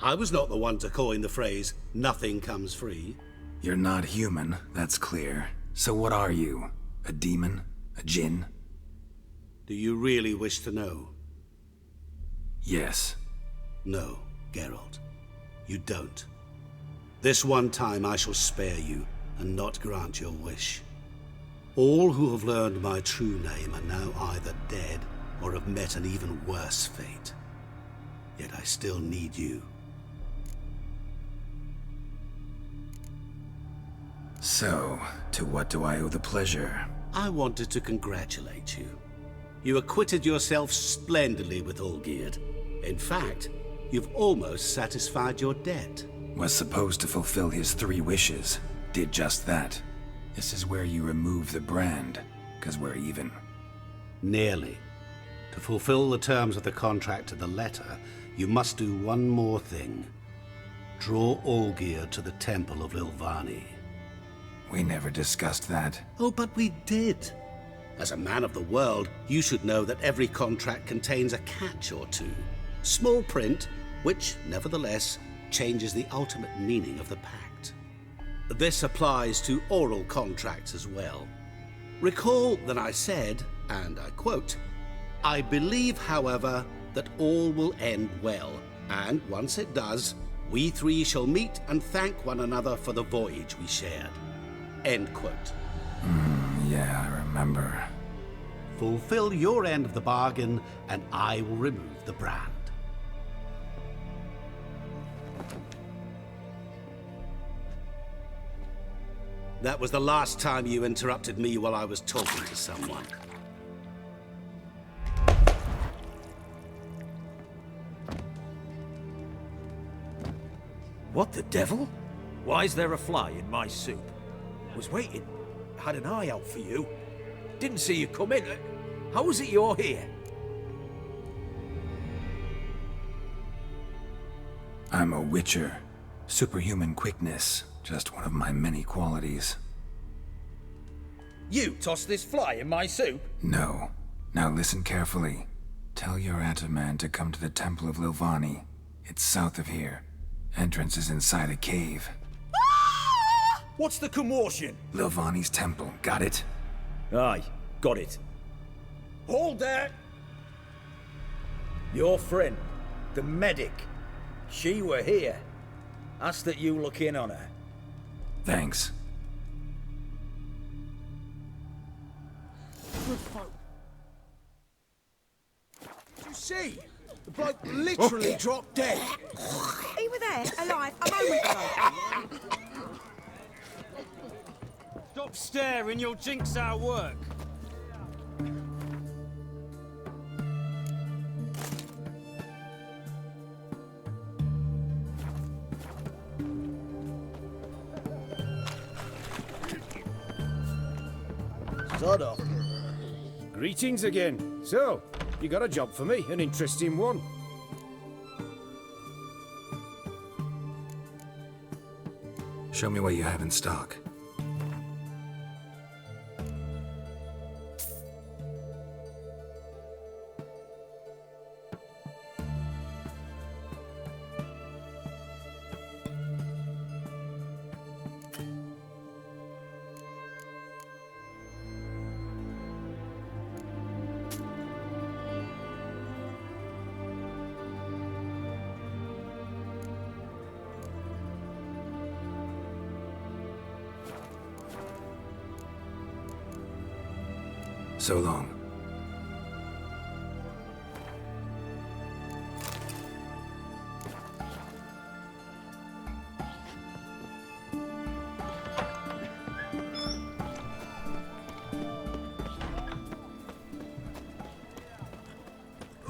I was not the one to coin the phrase, nothing comes free. You're not human, that's clear. So what are you? A demon? A djinn? Do you really wish to know? Yes. No, Geralt. You don't. This one time I shall spare you and not grant your wish. All who have learned my true name are now either dead or have met an even worse fate. Yet I still need you. So, to what do I owe the pleasure? I wanted to congratulate you. You acquitted yourself splendidly with Olgierd. In fact, you've almost satisfied your debt. Was supposed to fulfill his 3 wishes. Did just that. This is where you remove the brand, 'cause we're even. Nearly. To fulfill the terms of the contract to the letter, you must do one more thing. Draw Olgierd to the Temple of Lilvani. We never discussed that. Oh, but we did. As a man of the world, you should know that every contract contains a catch or two. Small print, which, nevertheless, changes the ultimate meaning of the pact. This applies to oral contracts as well. Recall that I said, and I quote, "I believe, however, that all will end well, and once it does, we 3 shall meet and thank one another for the voyage we shared." End quote. Yeah, I remember. Fulfill your end of the bargain, and I will remove the brand. That was the last time you interrupted me while I was talking to someone. What the devil? Why is there a fly in my soup? Was waiting. Had an eye out for you. Didn't see you come in. How is it you're here? I'm a witcher. Superhuman quickness. Just one of my many qualities. You tossed this fly in my soup? No. Now listen carefully. Tell your Ataman to come to the Temple of Lilvani. It's south of here. Entrance is inside a cave. What's the commotion? Lilvani's temple. Got it? Aye, got it. Hold there! Your friend, the medic. She were here. Ask that you look in on her. Thanks. Did you see? The bloke literally dropped dead. He were there, alive, a moment ago. Stop staring, you'll jinx our work. Sod off. Greetings again. So, you got a job for me, an interesting one. Show me what you have in stock. So long.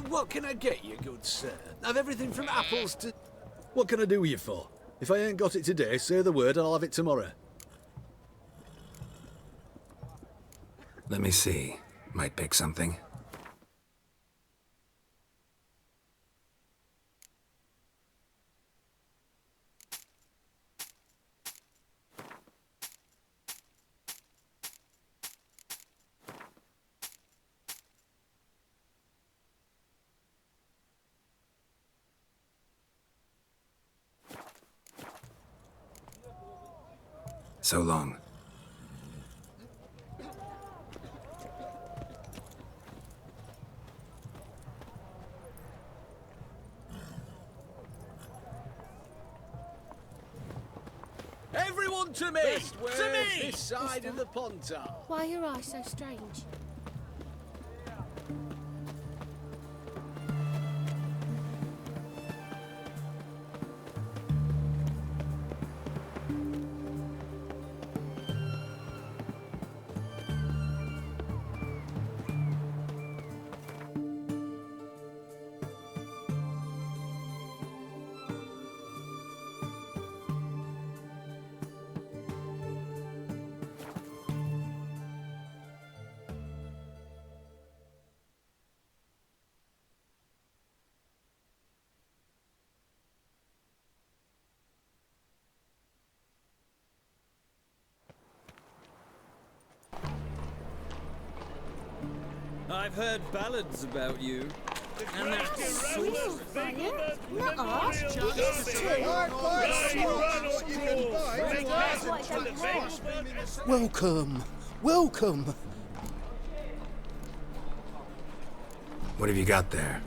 What can I get you, good sir? I've everything from apples to... What can I do you for? If I ain't got it today, say the word and I'll have it tomorrow. Let me see. Might pick something. So long. Everyone to me! To me! This side of the Pontar. Why are your eyes so strange? I've heard ballads about you. And that's Not ours. It is too. Welcome. Welcome. What have you got there?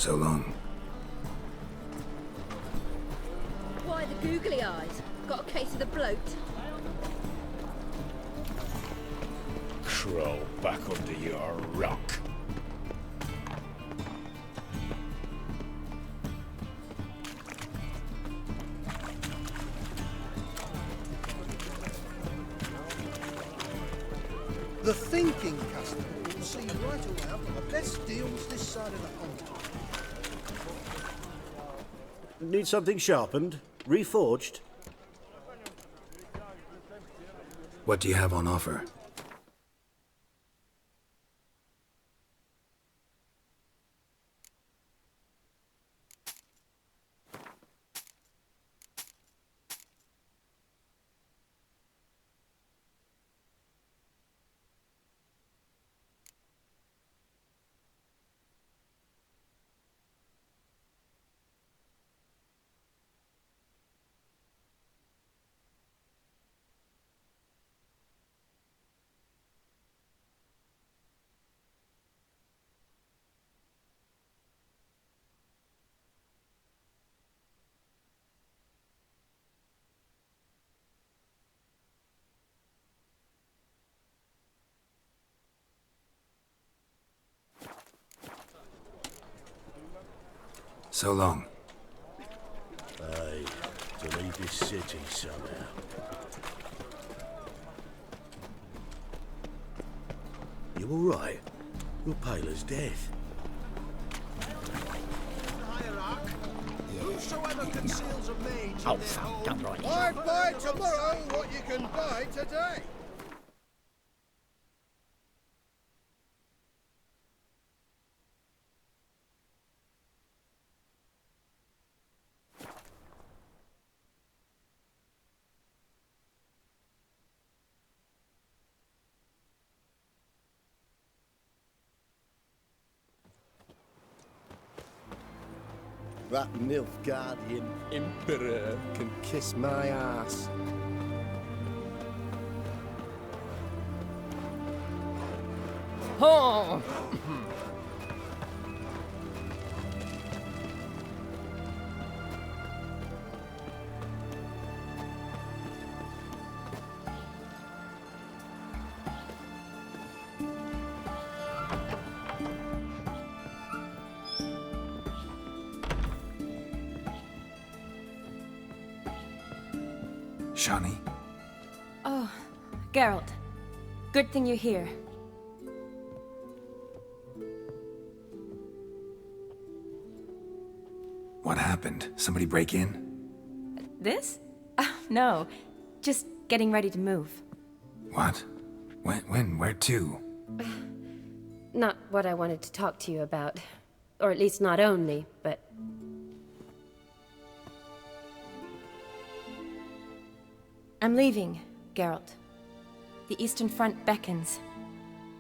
So long. Why the googly eyes? Got a case of the bloat? Crawl back under your rock. The thinking customer will see right away I've got the best deals this side of the pond. Need something sharpened? Reforged? What do you have on offer? So long. Aye, to leave this city somehow. You all right? You're pale as death. Hierarch, whosoever conceals a mage Oh, in their fuck, home, done right. I buy tomorrow what you can buy today. That Nilfgaardian Emperor can kiss my ass. Oh! Shani? Oh, Geralt. Good thing you're here. What happened? Somebody break in? This? No. Just getting ready to move. What? When? Where to? Not what I wanted to talk to you about. Or at least not only, but... I'm leaving, Geralt. The Eastern Front beckons.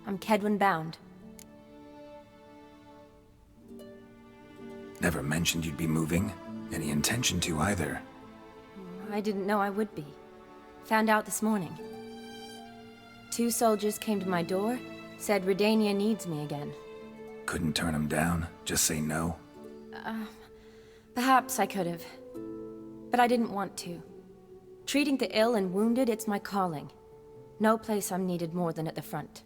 I'm Kedwen bound. Never mentioned you'd be moving. Any intention to either. I didn't know I would be. Found out this morning. 2 soldiers came to my door, said Redania needs me again. Couldn't turn them down? Just say no? Perhaps I could have. But I didn't want to. Treating the ill and wounded, it's my calling. No place I'm needed more than at the front.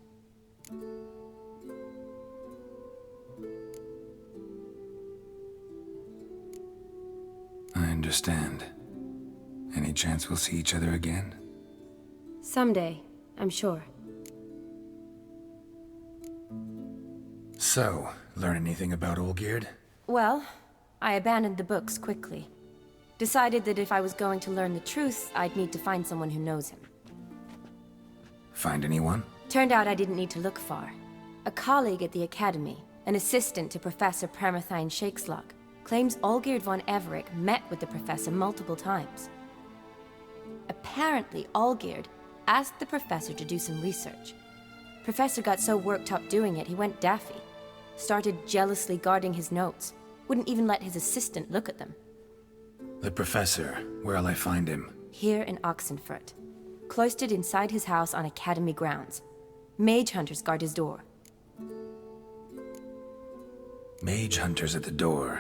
I understand. Any chance we'll see each other again? Someday, I'm sure. So, learn anything about Olgierd? Well, I abandoned the books quickly. Decided that if I was going to learn the truth, I'd need to find someone who knows him. Find anyone? Turned out I didn't need to look far. A colleague at the Academy, an assistant to Professor Permathine Shakeslok, claims Olgierd von Everec met with the professor multiple times. Apparently, Olgierd asked the professor to do some research. Professor got so worked up doing it, he went daffy. Started jealously guarding his notes. Wouldn't even let his assistant look at them. The professor. Where'll I find him? Here in Oxenfurt. Cloistered inside his house on Academy grounds. Mage hunters guard his door. Mage hunters at the door.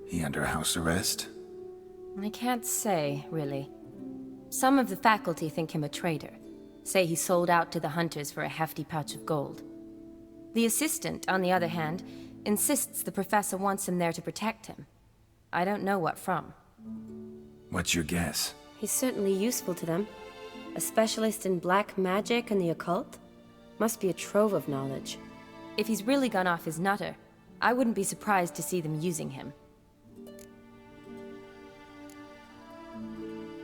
He under house arrest? I can't say, really. Some of the faculty think him a traitor. Say he sold out to the hunters for a hefty pouch of gold. The assistant, on the other hand, insists the professor wants him there to protect him. I don't know what from. What's your guess? He's certainly useful to them. A specialist in black magic and the occult? Must be a trove of knowledge. If he's really gone off his nutter, I wouldn't be surprised to see them using him.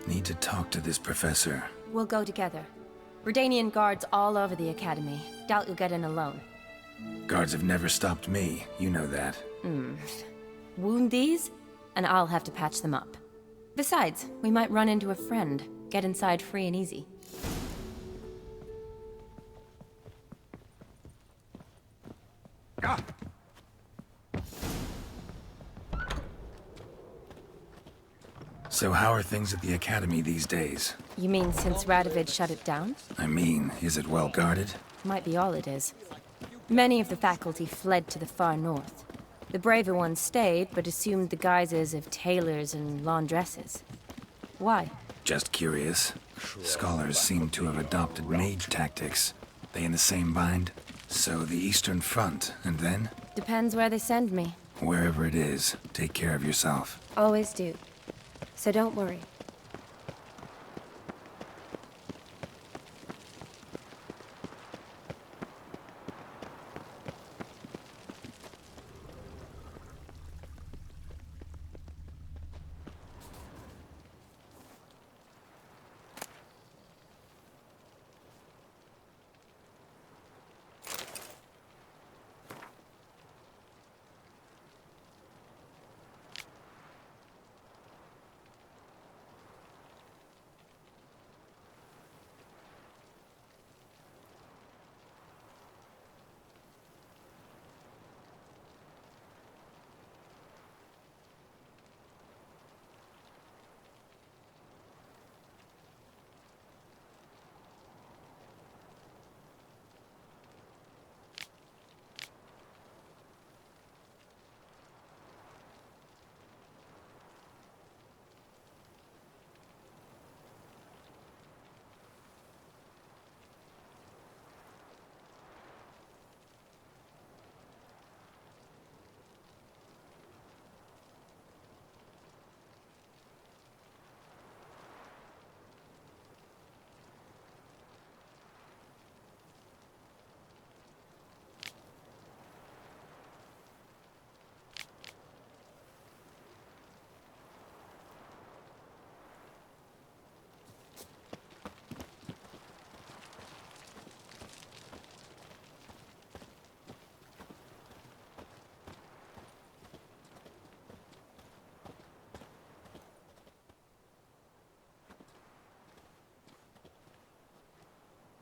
Need to talk to this professor. We'll go together. Redanian guards all over the Academy. Doubt you'll get in alone. Guards have never stopped me, you know that. Wound these, and I'll have to patch them up. Besides, we might run into a friend. Get inside free and easy. So how are things at the Academy these days? You mean since Radovid shut it down? I mean, is it well guarded? Might be all it is. Many of the faculty fled to the far north. The braver ones stayed, but assumed the guises of tailors and laundresses. Why? Just curious. Scholars seem to have adopted mage tactics. They in the same bind? So the Eastern Front, and then? Depends where they send me. Wherever it is, take care of yourself. Always do. So don't worry.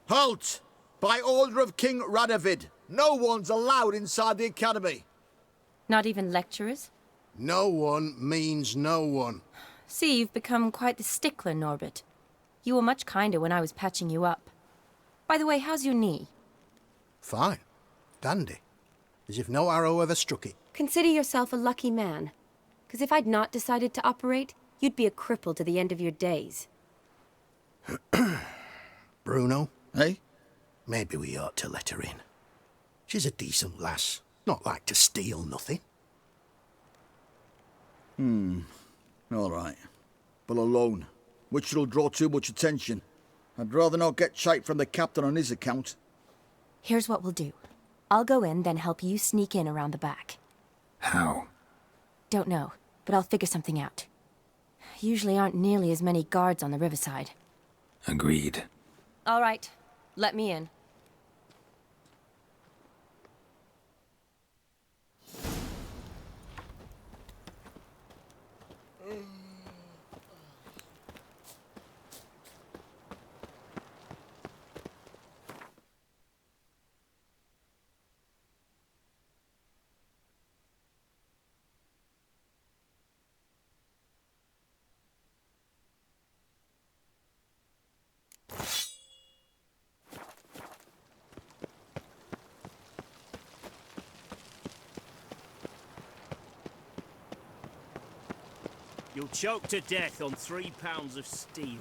Halt! By order of King Radovid, no one's allowed inside the academy. Not even lecturers? No one means no one. See, you've become quite the stickler, Norbert. You were much kinder when I was patching you up. By the way, how's your knee? Fine. Dandy. As if no arrow ever struck it. Consider yourself a lucky man. Because if I'd not decided to operate, you'd be a cripple to the end of your days. Bruno, eh? Maybe we ought to let her in. She's a decent lass. Not like to steal nothing. All right. But alone, which will draw too much attention. I'd rather not get shite from the captain on his account. Here's what we'll do. I'll go in, then help you sneak in around the back. How? Don't know, but I'll figure something out. Usually aren't nearly as many guards on the riverside. Agreed. All right, let me in. You'll choke to death on 3 pounds of steel.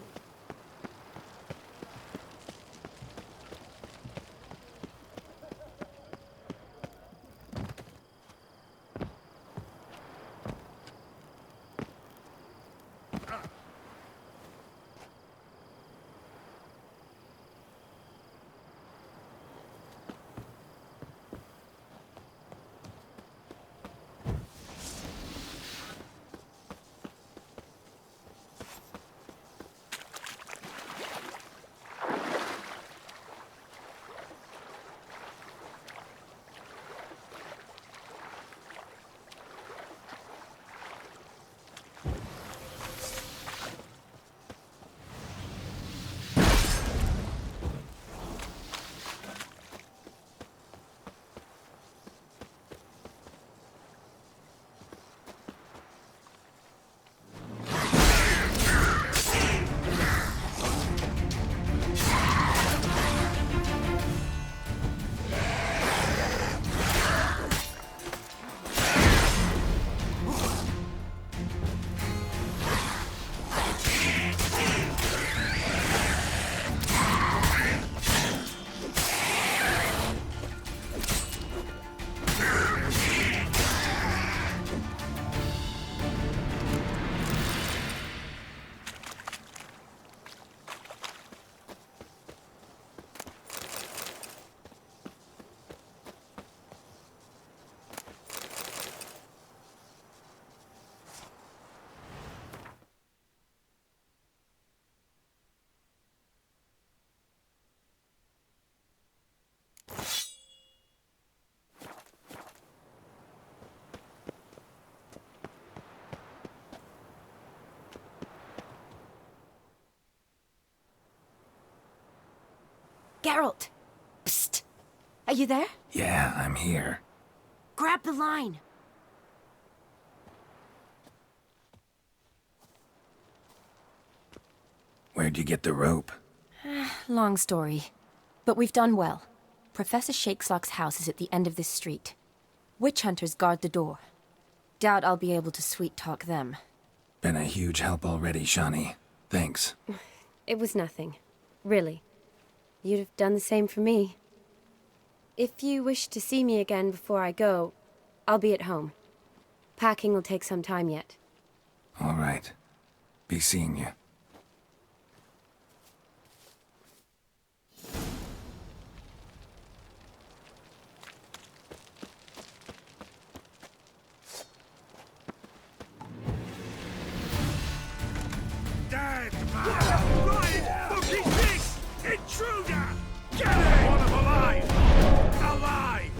Geralt! Psst! Are you there? Yeah, I'm here. Grab the line! Where'd you get the rope? Long story. But we've done well. Professor Shakesock's house is at the end of this street. Witch hunters guard the door. Doubt I'll be able to sweet-talk them. Been a huge help already, Shani. Thanks. It was nothing. Really. You'd have done the same for me. If you wish to see me again before I go, I'll be at home. Packing will take some time yet. All right. Be seeing you. Dead man! Right! Look at this! Intruder! Get it! One of alive! Alive!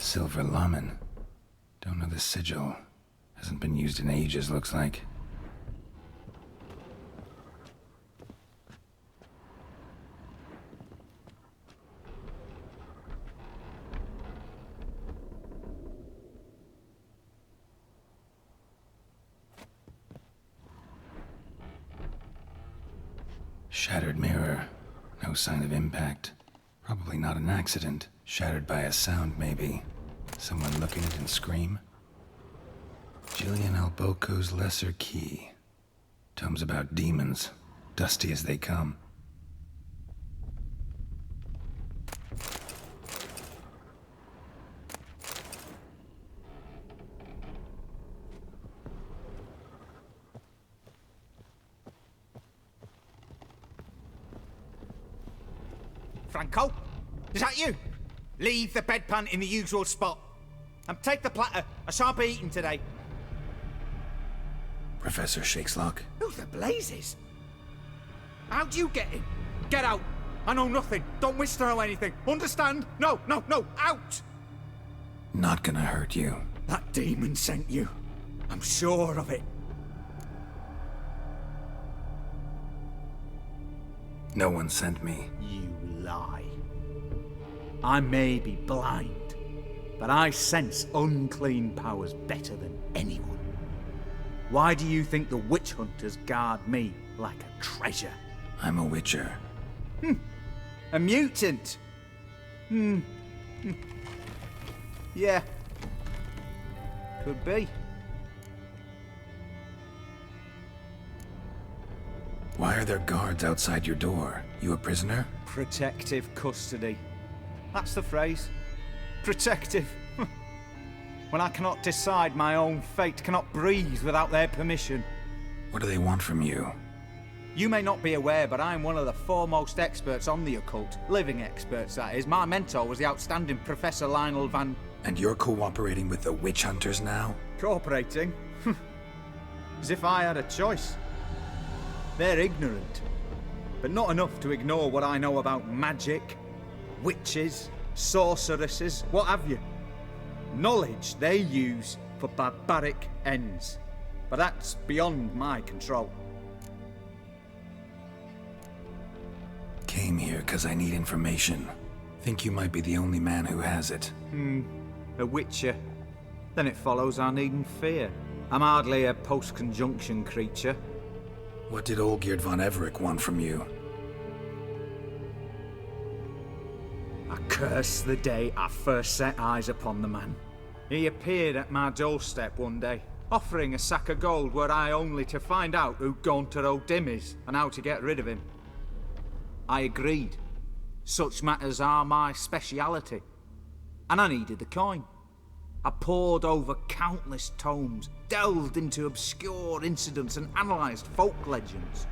Silver Laman. Don't know the sigil. Hasn't been used in ages, looks like. Shattered mirror. No sign of impact. Probably not an accident. Shattered by a sound, maybe. Someone look at it and scream? Gillian Alboco's Lesser Key. Tomes about demons. Dusty as they come. Franco? Is that you? Leave the bedpan in the usual spot. And take the platter. I shan't be eating today. Professor Shakeslock? Who the blazes? How'd you get in? Get out. I know nothing. Don't wish to know anything. Understand? No, no, no. Out! Not gonna hurt you. That demon sent you. I'm sure of it. No one sent me. You lie. I may be blind, but I sense unclean powers better than anyone. Why do you think the witch hunters guard me like a treasure? I'm a witcher. A mutant? Yeah. Could be. Why are there guards outside your door? You a prisoner? Protective custody. That's the phrase. Protective. When I cannot decide my own fate, cannot breathe without their permission. What do they want from you? You may not be aware, but I'm one of the foremost experts on the occult. Living experts, that is. My mentor was the outstanding Professor Lionel Van... And you're cooperating with the witch hunters now? Cooperating? As if I had a choice. They're ignorant, but not enough to ignore what I know about magic, witches, sorceresses, what have you. Knowledge they use for barbaric ends, but that's beyond my control. Came here because I need information. Think you might be the only man who has it. A witcher. Then it follows I needn't fear. I'm hardly a post-conjunction creature. What did Olgierd von Everec want from you? I curse the day I first set eyes upon the man. He appeared at my doorstep one day, offering a sack of gold were I only to find out who Gaunter O'Dim is and how to get rid of him. I agreed. Such matters are my speciality. And I needed the coin. I pored over countless tomes, delved into obscure incidents and analysed folk legends.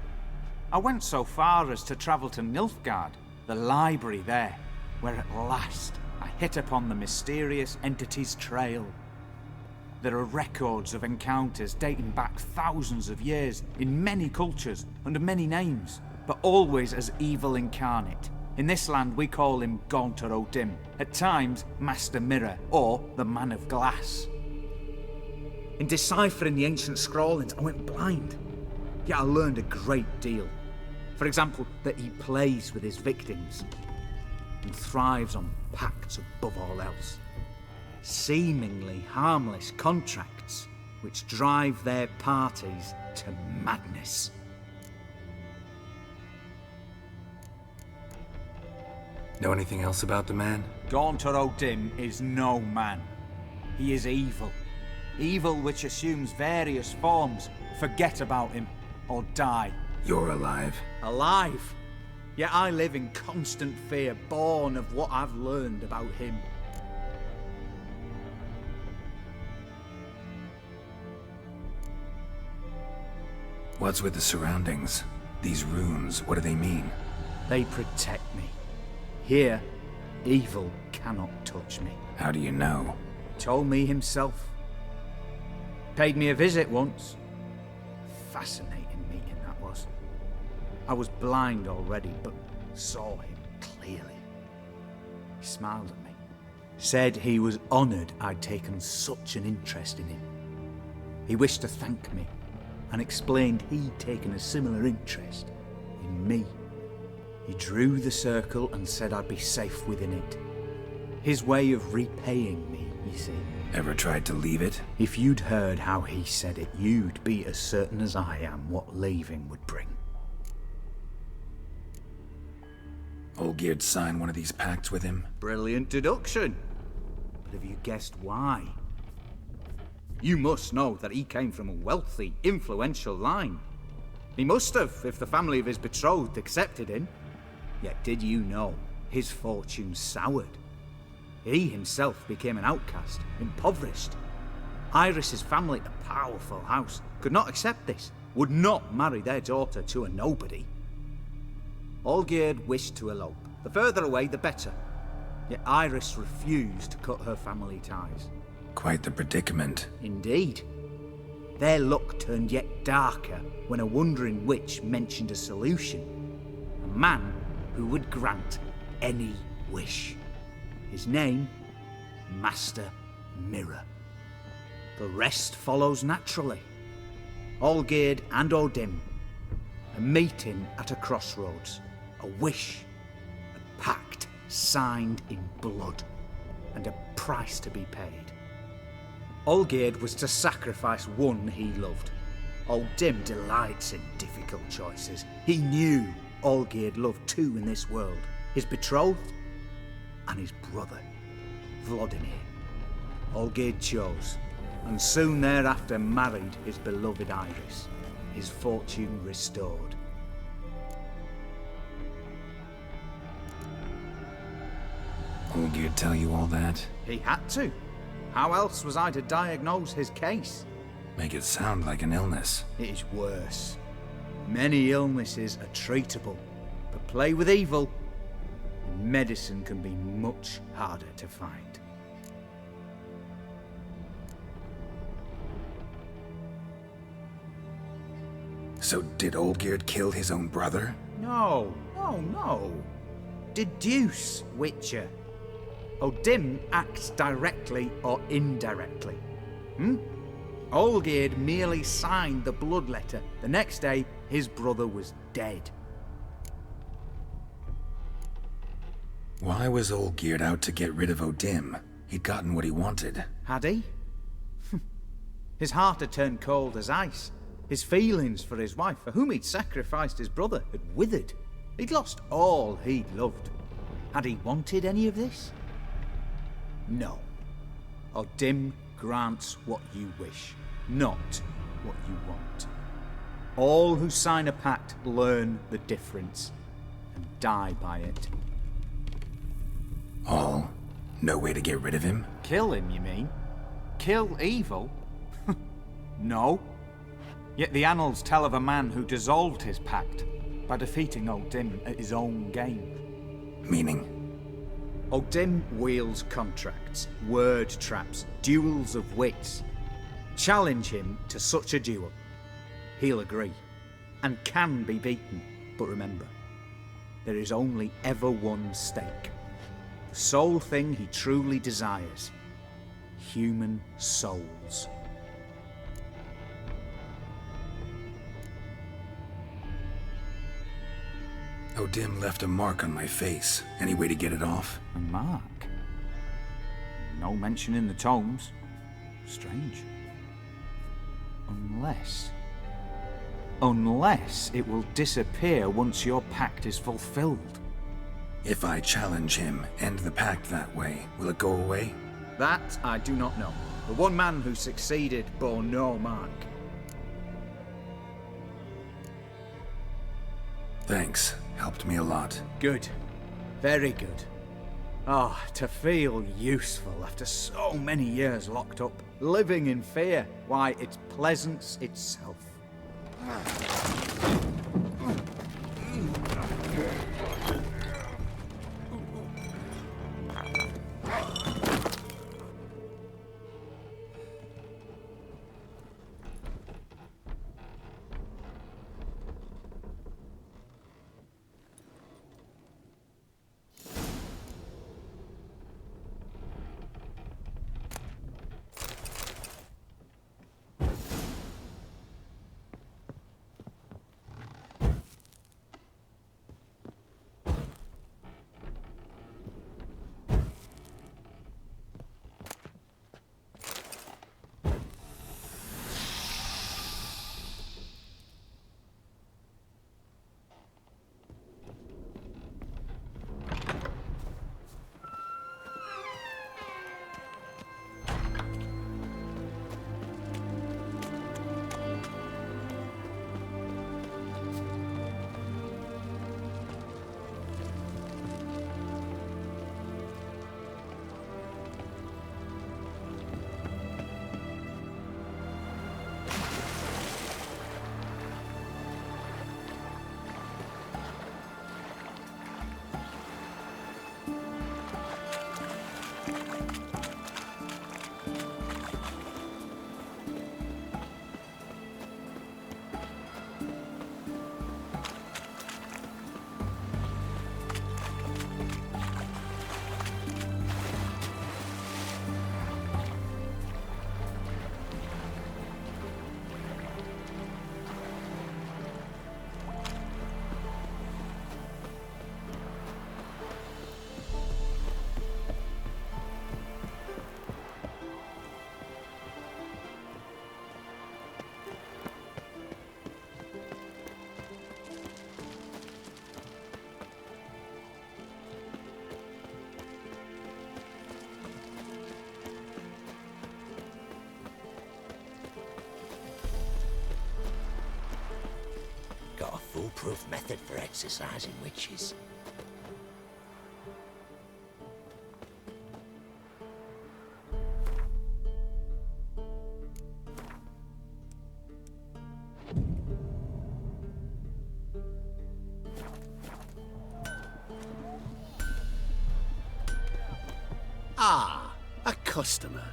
I went so far as to travel to Nilfgaard, the library there, where at last I hit upon the mysterious entity's trail. There are records of encounters dating back thousands of years in many cultures under many names, but always as evil incarnate. In this land we call him Gaunter O'Dim, at times Master Mirror or the Man of Glass. In deciphering the ancient scrawlings I went blind, yet I learned a great deal. For example, that he plays with his victims and thrives on pacts above all else. Seemingly harmless contracts which drive their parties to madness. Know anything else about the man? Gaunter O'Dim is no man. He is evil. Evil which assumes various forms. Forget about him, or die. You're alive. Alive? Yet I live in constant fear, born of what I've learned about him. What's with the surroundings? These runes, what do they mean? They protect me. Here, evil cannot touch me. How do you know? Told me himself. Paid me a visit once. Fascinating meeting that was. I was blind already, but saw him clearly. He smiled at me. Said he was honoured I'd taken such an interest in him. He wished to thank me and explained he'd taken a similar interest in me. He drew the circle and said I'd be safe within it. His way of repaying me, you see. Ever tried to leave it? If you'd heard how he said it, you'd be as certain as I am what leaving would bring. Olgierd signed one of these pacts with him? Brilliant deduction. But have you guessed why? You must know that he came from a wealthy, influential line. He must have, if the family of his betrothed accepted him. Yet did you know his fortune soured? He himself became an outcast, impoverished. Iris's family, a powerful house, could not accept this, would not marry their daughter to a nobody. Olgierd wished to elope. The further away, the better. Yet Iris refused to cut her family ties. Quite the predicament. Indeed. Their luck turned yet darker when a wandering witch mentioned a solution. A man who would grant any wish. His name, Master Mirror. The rest follows naturally. Olgierd and Odim, a meeting at a crossroads, a wish, a pact signed in blood, and a price to be paid. Olgierd was to sacrifice one he loved. Odim delights in difficult choices. He knew Olgierd loved two in this world, his betrothed and his brother, Vladimir. Olgierd chose, and soon thereafter married his beloved Iris, his fortune restored. Olgierd tell you all that? He had to. How else was I to diagnose his case? Make it sound like an illness. It is worse. Many illnesses are treatable, but play with evil, and medicine can be much harder to find. So did Olgierd kill his own brother? No. Deduce, Witcher. Odim acts directly or indirectly. Olgierd merely signed the blood letter. The next day, his brother was dead. Why was Olgierd out to get rid of Odim? He'd gotten what he wanted. Had he? His heart had turned cold as ice. His feelings for his wife, for whom he'd sacrificed his brother, had withered. He'd lost all he'd loved. Had he wanted any of this? No. Odim grants what you wish, not what you want. All who sign a pact learn the difference and die by it. All? No way to get rid of him? Kill him, you mean? Kill evil? No. Yet the annals tell of a man who dissolved his pact by defeating Odim at his own game. Meaning? Odim wields contracts, word traps, duels of wits. Challenge him to such a duel. He'll agree, and can be beaten. But remember, there is only ever one stake. The sole thing he truly desires. Human souls. Odim left a mark on my face. Any way to get it off? A mark? No mention in the tomes. Strange. Unless it will disappear once your pact is fulfilled. If I challenge him, end the pact that way, will it go away? That I do not know. The one man who succeeded bore no mark. Thanks. Helped me a lot. Good. Very good. Ah, to feel useful after so many years locked up, living in fear. Why, it's pleasance itself. enough method for exercising witches. Ah, a customer.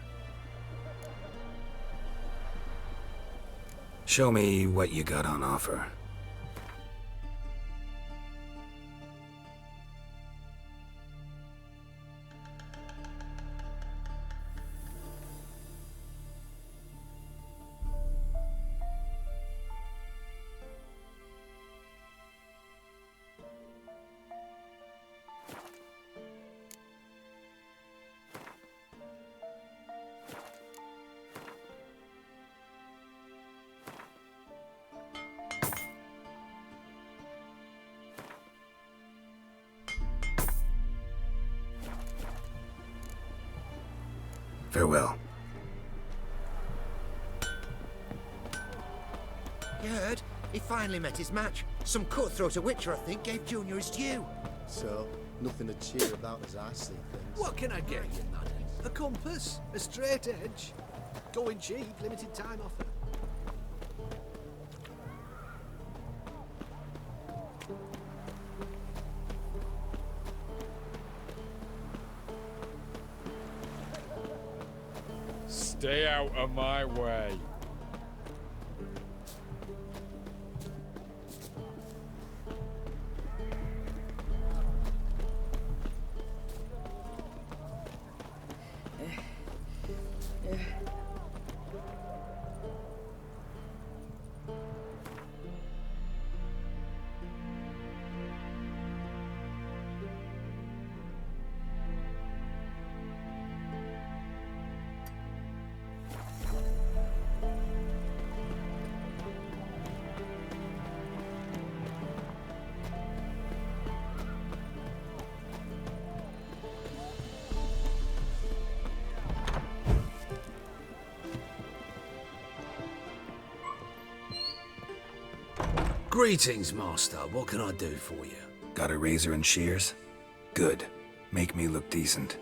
Show me what you got on offer. Farewell. You heard? He finally met his match. Some cutthroat a witcher, I think, gave Junior his due. So, nothing to cheer about as I see things. What can I get you, madam? A compass? A straight edge? Going cheap, limited time offer. Stay out of my way. Greetings, Master. What can I do for you? Got a razor and shears? Good. Make me look decent.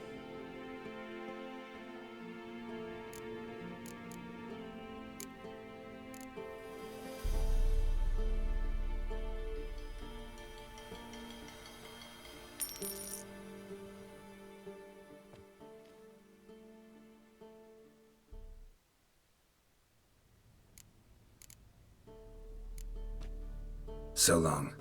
So long.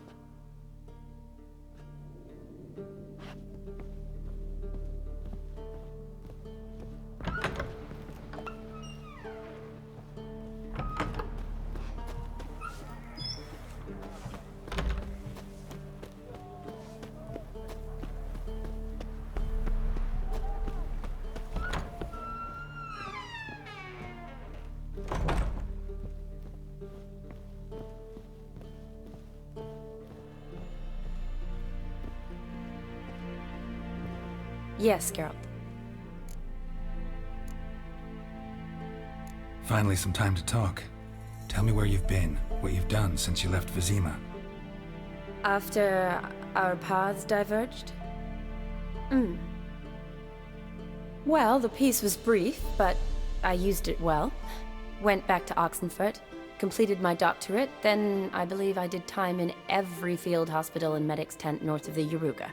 Yes, Geralt. Finally some time to talk. Tell me where you've been, what you've done since you left Vizima. After our paths diverged? Well, the peace was brief, but I used it well. Went back to Oxenfurt, completed my doctorate, then I believe I did time in every field hospital and medic's tent north of the Yaruga.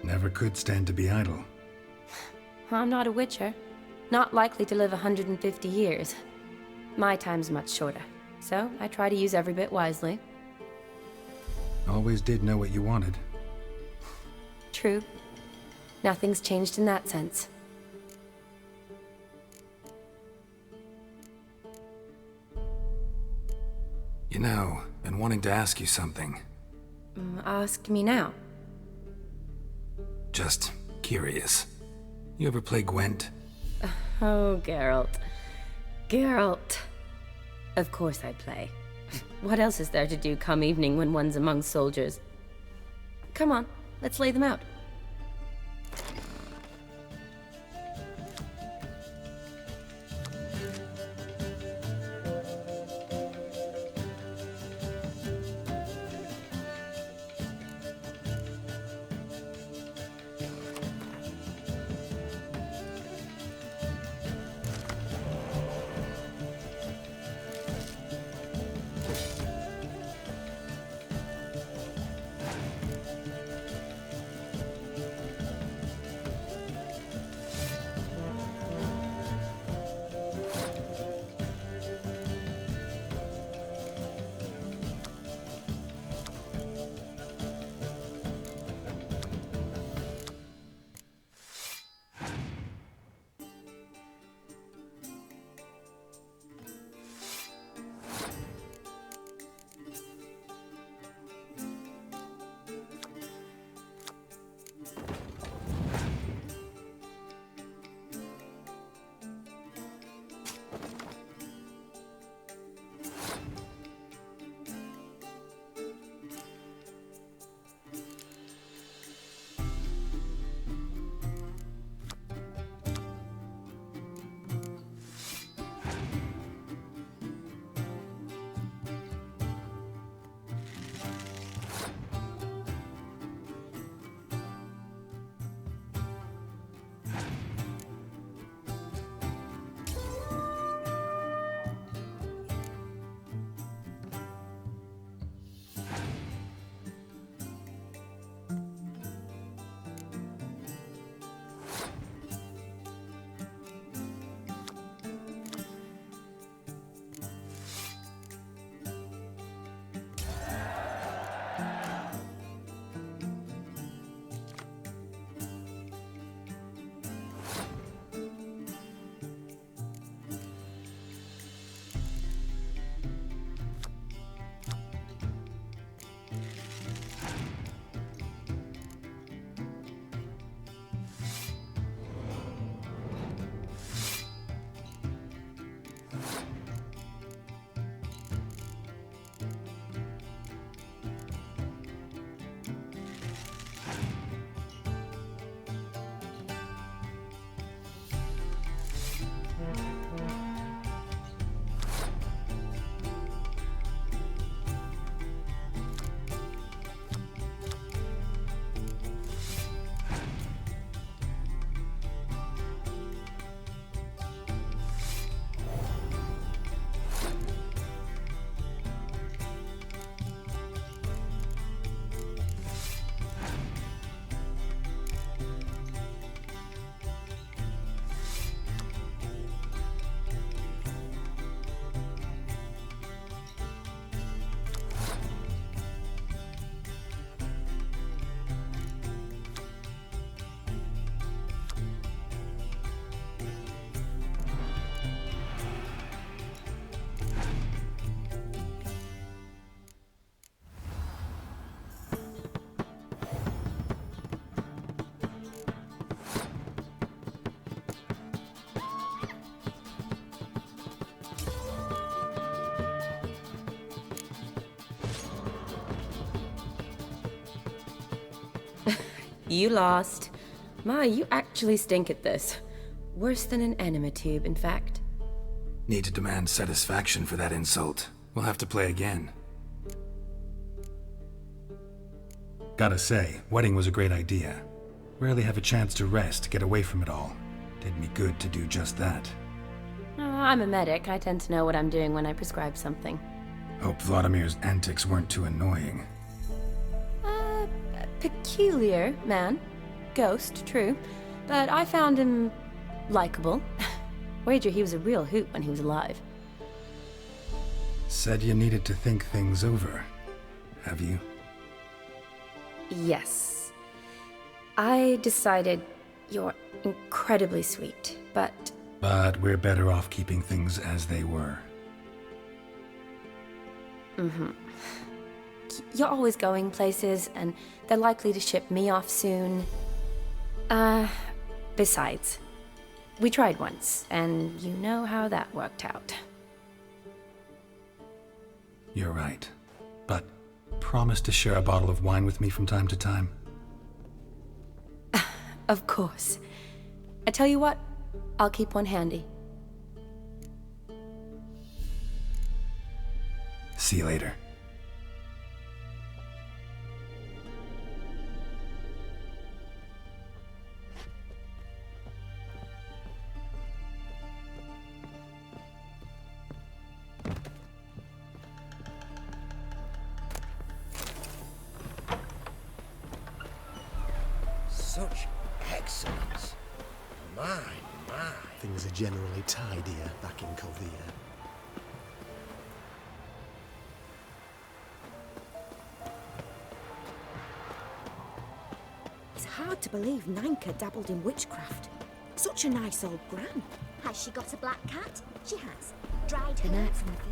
Never could stand to be idle. I'm not a witcher. Not likely to live 150 years. My time's much shorter, so I try to use every bit wisely. Always did know what you wanted. True. Nothing's changed in that sense. You know, been wanting to ask you something. Ask me now. Just curious. You ever play Gwent? Oh, Geralt. Geralt. Of course I play. What else is there to do come evening when one's among soldiers? Come on, let's lay them out. You lost. My, you actually stink at this. Worse than an enema tube, in fact. Need to demand satisfaction for that insult. We'll have to play again. Gotta say, wedding was a great idea. Rarely have a chance to rest, get away from it all. Did me good to do just that. Oh, I'm a medic. I tend to know what I'm doing when I prescribe something. Hope Vladimir's antics weren't too annoying. Peculiar man. Ghost, true. But I found him likable. Wager he was a real hoot when he was alive. Said you needed to think things over. Have you? Yes. I decided you're incredibly sweet, but... But we're better off keeping things as they were. Mm-hmm. You're always going places, and they're likely to ship me off soon. Besides, we tried once, and you know how that worked out. You're right. But promise to share a bottle of wine with me from time to time? Of course. I tell you what, I'll keep one handy. See you later. Such excellence. My. Things are generally tidier back in Kovir. It's hard to believe Nanka dabbled in witchcraft. Such a nice old gran. Has she got a black cat? She has. Dried The her. night from the fair.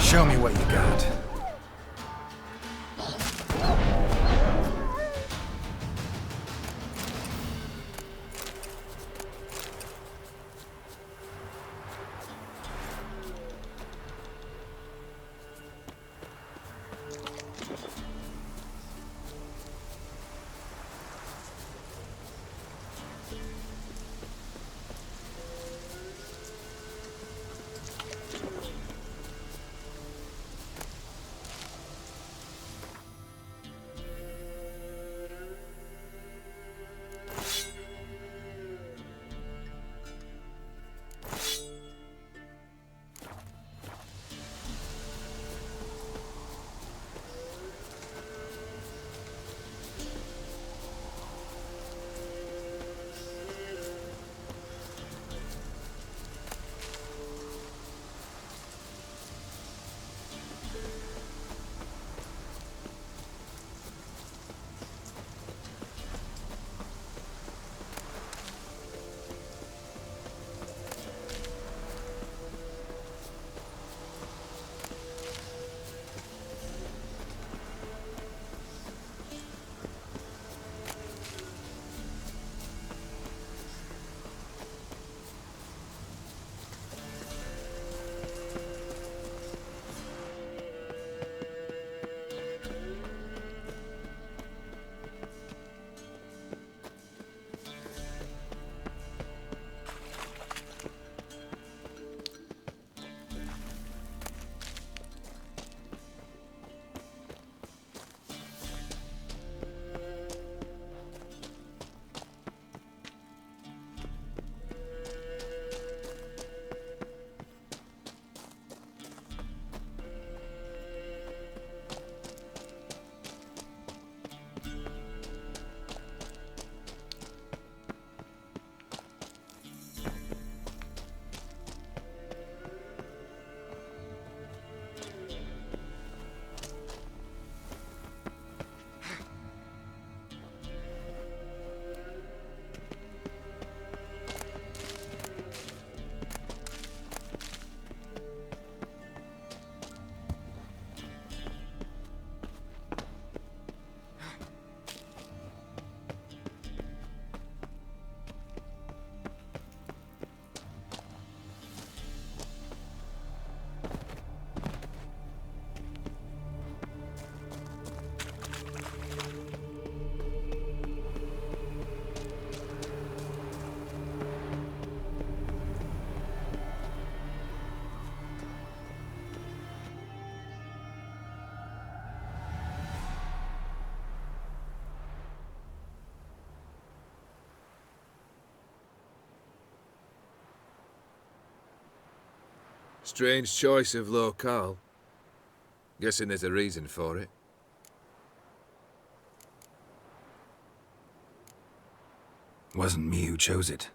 Show me what you got. Strange choice of locale. Guessing there's a reason for it. Wasn't me who chose it.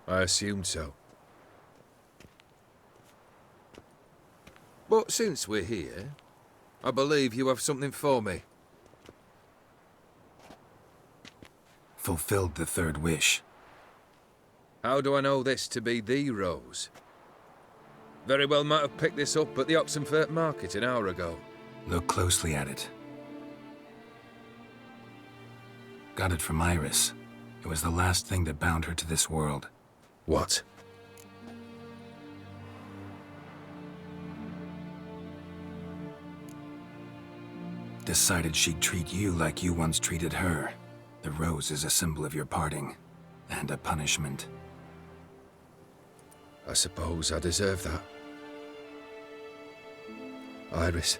I assumed so. But since we're here, I believe you have something for me. Fulfilled the third wish. How do I know this to be the rose? Very well might have picked this up at the Oxenfurt market an hour ago. Look closely at it. Got it from Iris. It was the last thing that bound her to this world. What? Decided she'd treat you like you once treated her. The rose is a symbol of your parting, and a punishment. I suppose I deserve that. Iris.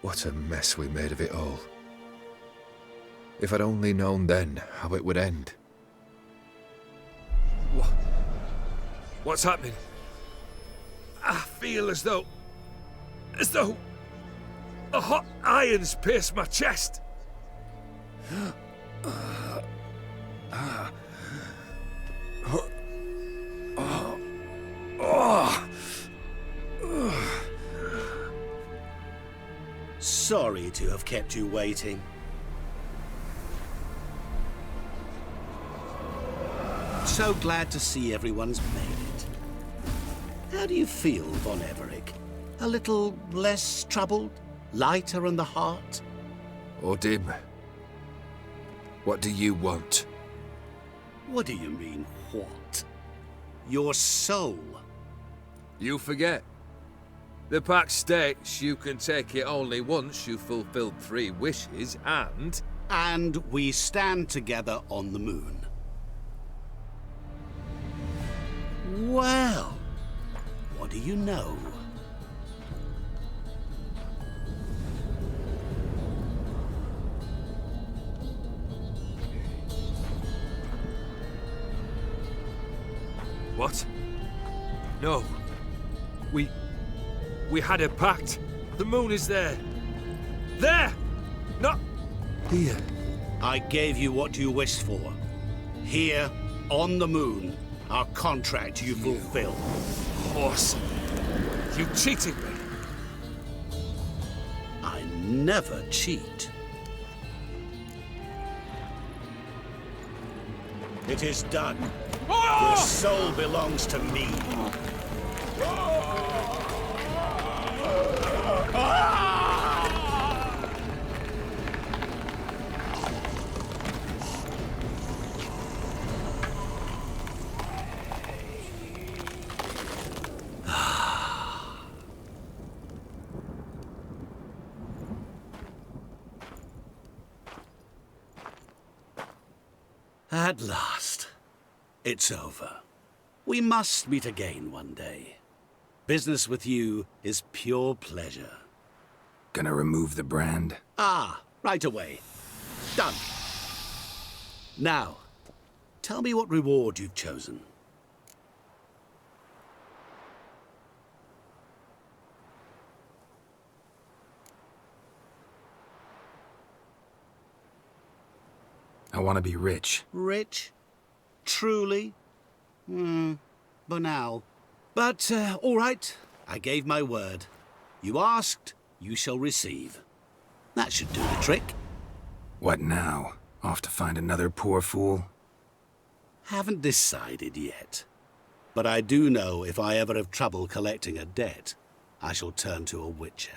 What a mess we made of it all. If I'd only known then how it would end. What's happening? I feel as though a hot iron's pierced my chest. Sorry to have kept you waiting. So glad to see everyone's made it. How do you feel, Von Everec? A little less troubled? Lighter in the heart? Odim, what do you want? What do you mean, what? Your soul. You forget. The pact states you can take it only once you've fulfilled 3 wishes, and... And we stand together on the moon. Well, what do you know? What? No. We had a pact. The moon is there. There! Not here. I gave you what you wished for. Here, on the moon, our contract you fulfill. Horse. You cheated me. I never cheat. It is done. Your soul belongs to me. At last, it's over. We must meet again one day. Business with you is pure pleasure. Gonna remove the brand? Ah, right away. Done. Now, tell me what reward you've chosen. I want to be rich. Rich? Truly? Banal. But, all right. I gave my word. You asked, you shall receive. That should do the trick. What now? Off to find another poor fool? Haven't decided yet. But I do know if I ever have trouble collecting a debt, I shall turn to a witcher.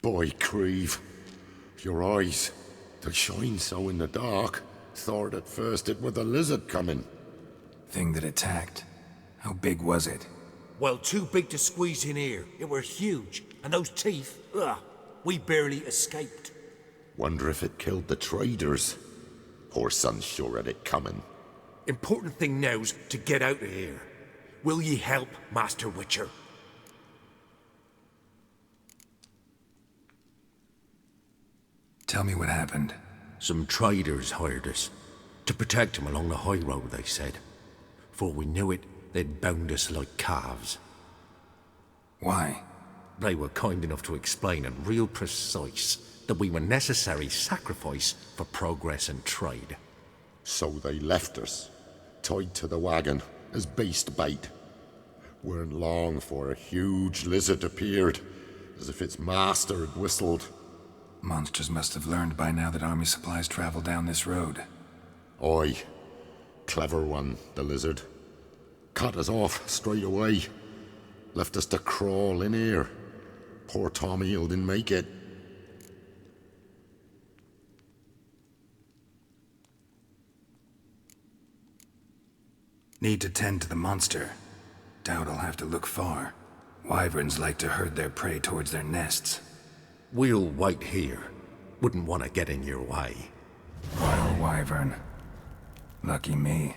Boy, Creve, your eyes, they shine so in the dark. Thought at first it were the lizard coming. Thing that attacked. How big was it? Well, too big to squeeze in here. It were huge. And those teeth, ugh, we barely escaped. Wonder if it killed the traders. Poor son's sure had it coming. Important thing now's to get out of here. Will ye help, Master Witcher? Tell me what happened. Some traders hired us. To protect them along the high road, they said. Before we knew it, they'd bound us like calves. Why? They were kind enough to explain in real precise that we were necessary sacrifice for progress and trade. So they left us, tied to the wagon, as beast bait. Weren't long for a huge lizard appeared, as if its master had whistled. Monsters must have learned by now that army supplies travel down this road. Aye. Clever one, the lizard. Cut us off straight away. Left us to crawl in here. Poor Tommy didn't make it. Need to tend to the monster. Doubt I'll have to look far. Wyverns like to herd their prey towards their nests. We'll wait here. Wouldn't want to get in your way. Wild wyvern. Lucky me.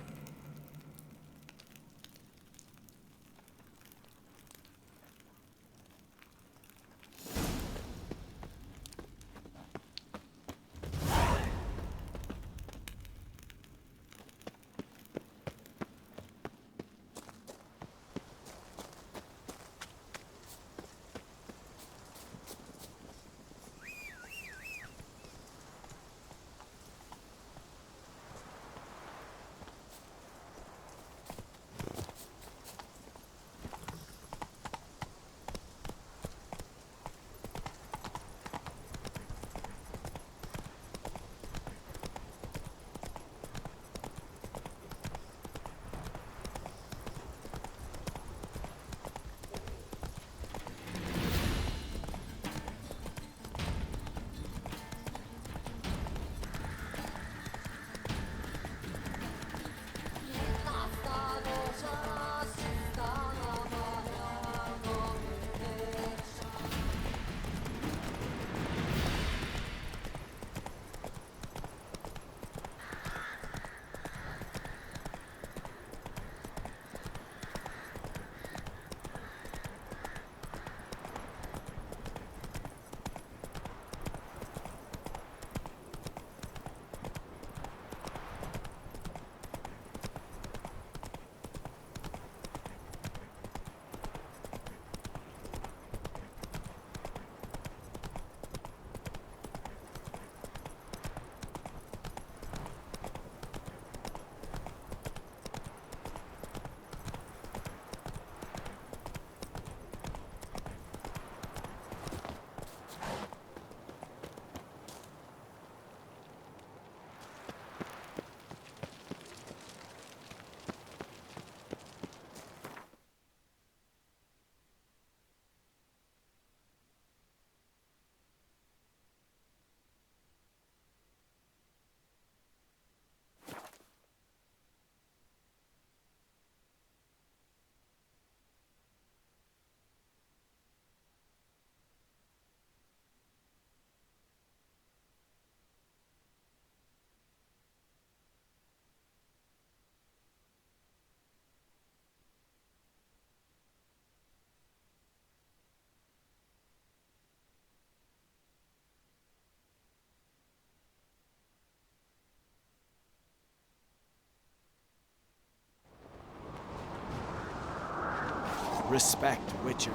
Respect, Witcher.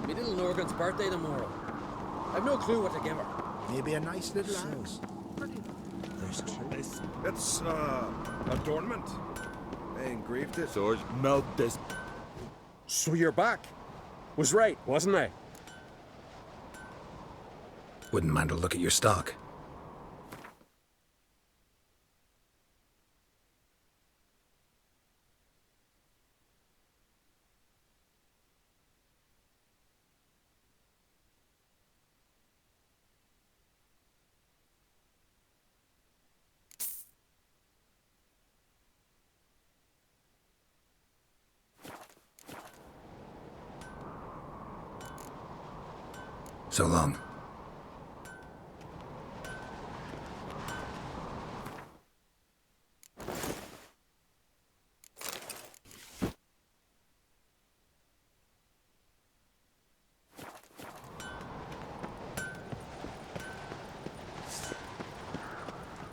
Me little Norgan's birthday tomorrow. I've no clue what to give her. Maybe a nice little house. It's, adornment. I engraved it, so I melt this. So you're back. Was right, wasn't I? Wouldn't mind a look at your stock. So long.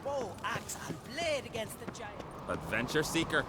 Bow, axe, and blade against the giant. Adventure seeker.